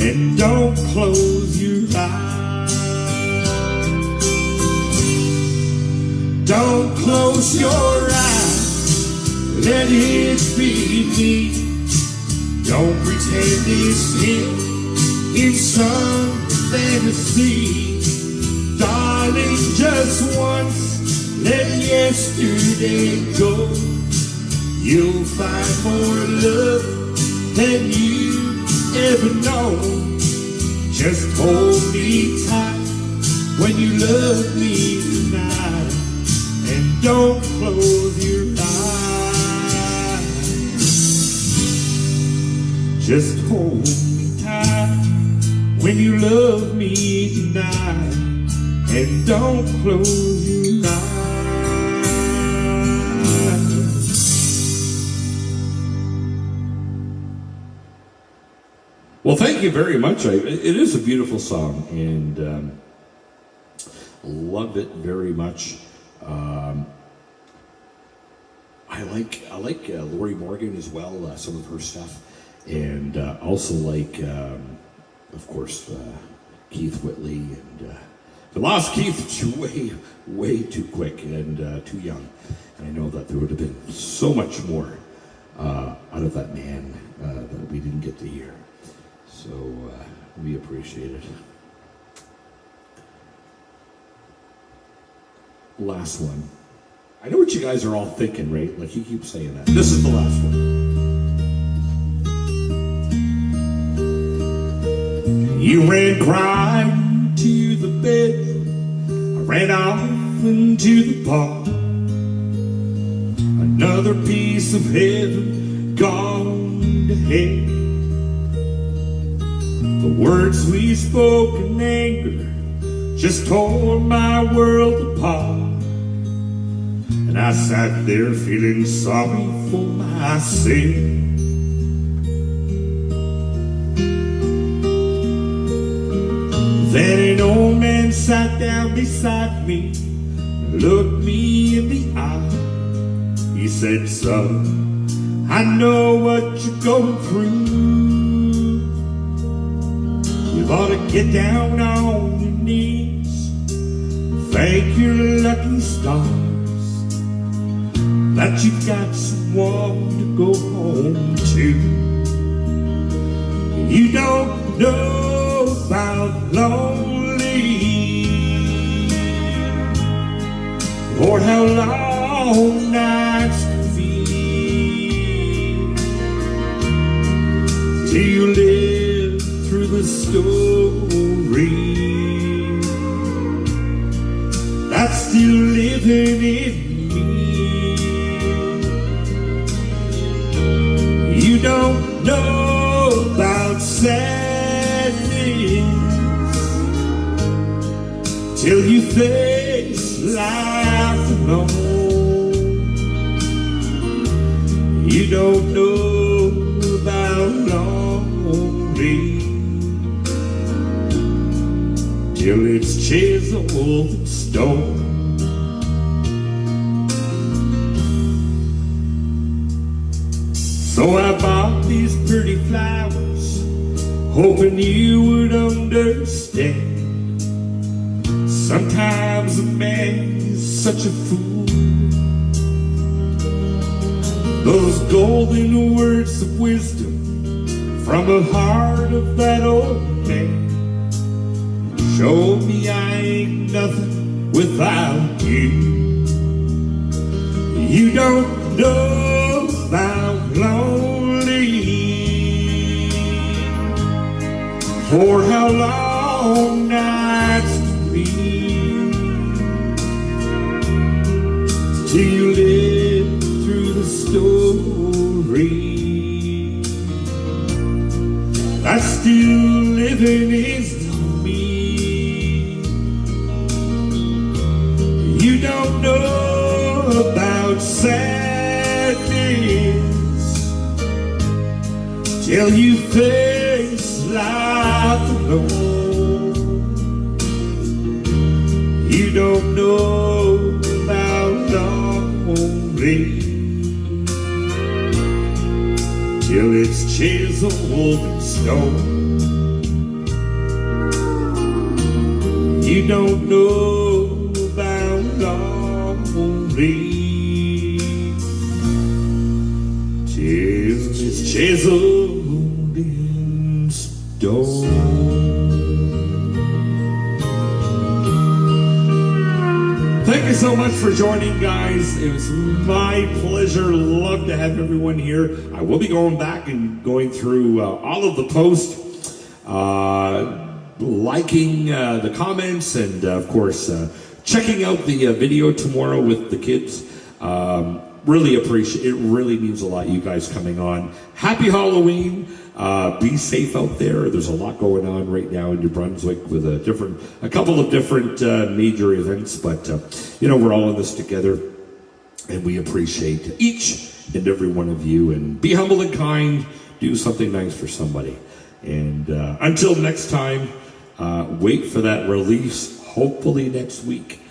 and don't close your eyes. Don't close your eyes. Let it be me. Don't pretend it's him in some fantasy. Darling, just once, let yesterday go. You'll find more love than you ever know. Just hold me tight when you love me tonight, and don't close your eyes. Just hold me tight when you love me tonight, and don't close your eyes. Well, thank you very much. It is a beautiful song, and love it very much. I like Lori Morgan as well, some of her stuff, and also like, of course, Keith Whitley. And I lost Keith way too quick and too young. And I know that there would have been so much more out of that man that we didn't get to hear. So we appreciate it. Last one. I know what you guys are all thinking, right? Like you keep saying that. This is the last one. You ran crying to the bedroom. I ran off into the park. Another piece of heaven gone to hell. The words we spoke in anger just tore my world apart. And I sat there feeling sorry for myself. Then an old man sat down beside me and looked me in the eye. He said, son, I know what you're going through. You ought to get down on your knees, thank your lucky stars that you've got someone to go home to. You don't know about lonely or how long nights can feel till you live through the story that's still living in me. You don't know about sadness till you face life alone. You don't know about lonely till it's chiseled in stone. So I bought these pretty flowers, hoping you would understand. Sometimes a man is such a fool. Those golden words of wisdom from the heart of that old man showed me I ain't nothing without you. You don't know about lonely or how long nights can be till you live through the story that's still living in me. You don't know about sadness till you face life alone. You don't know about lonely till it's chiseled in stone. You don't know about lonely till it's chiseled in stone. Thank you so much for joining, guys. It was my pleasure. Love to have everyone here. I will be going back and going through all of the posts, liking the comments, and of course, checking out the video tomorrow with the kids. Really appreciate it. Really means a lot, you guys coming on. Happy Halloween. Be safe out there. There's a lot going on right now in New Brunswick with a couple of different major events, but we're all in this together, and we appreciate each and every one of you. And be humble and kind. Do something nice for somebody. And until next time, wait for that release. Hopefully next week.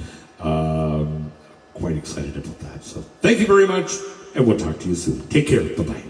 Quite excited about that. So thank you very much. and we'll talk to you soon. Take care. Bye-bye.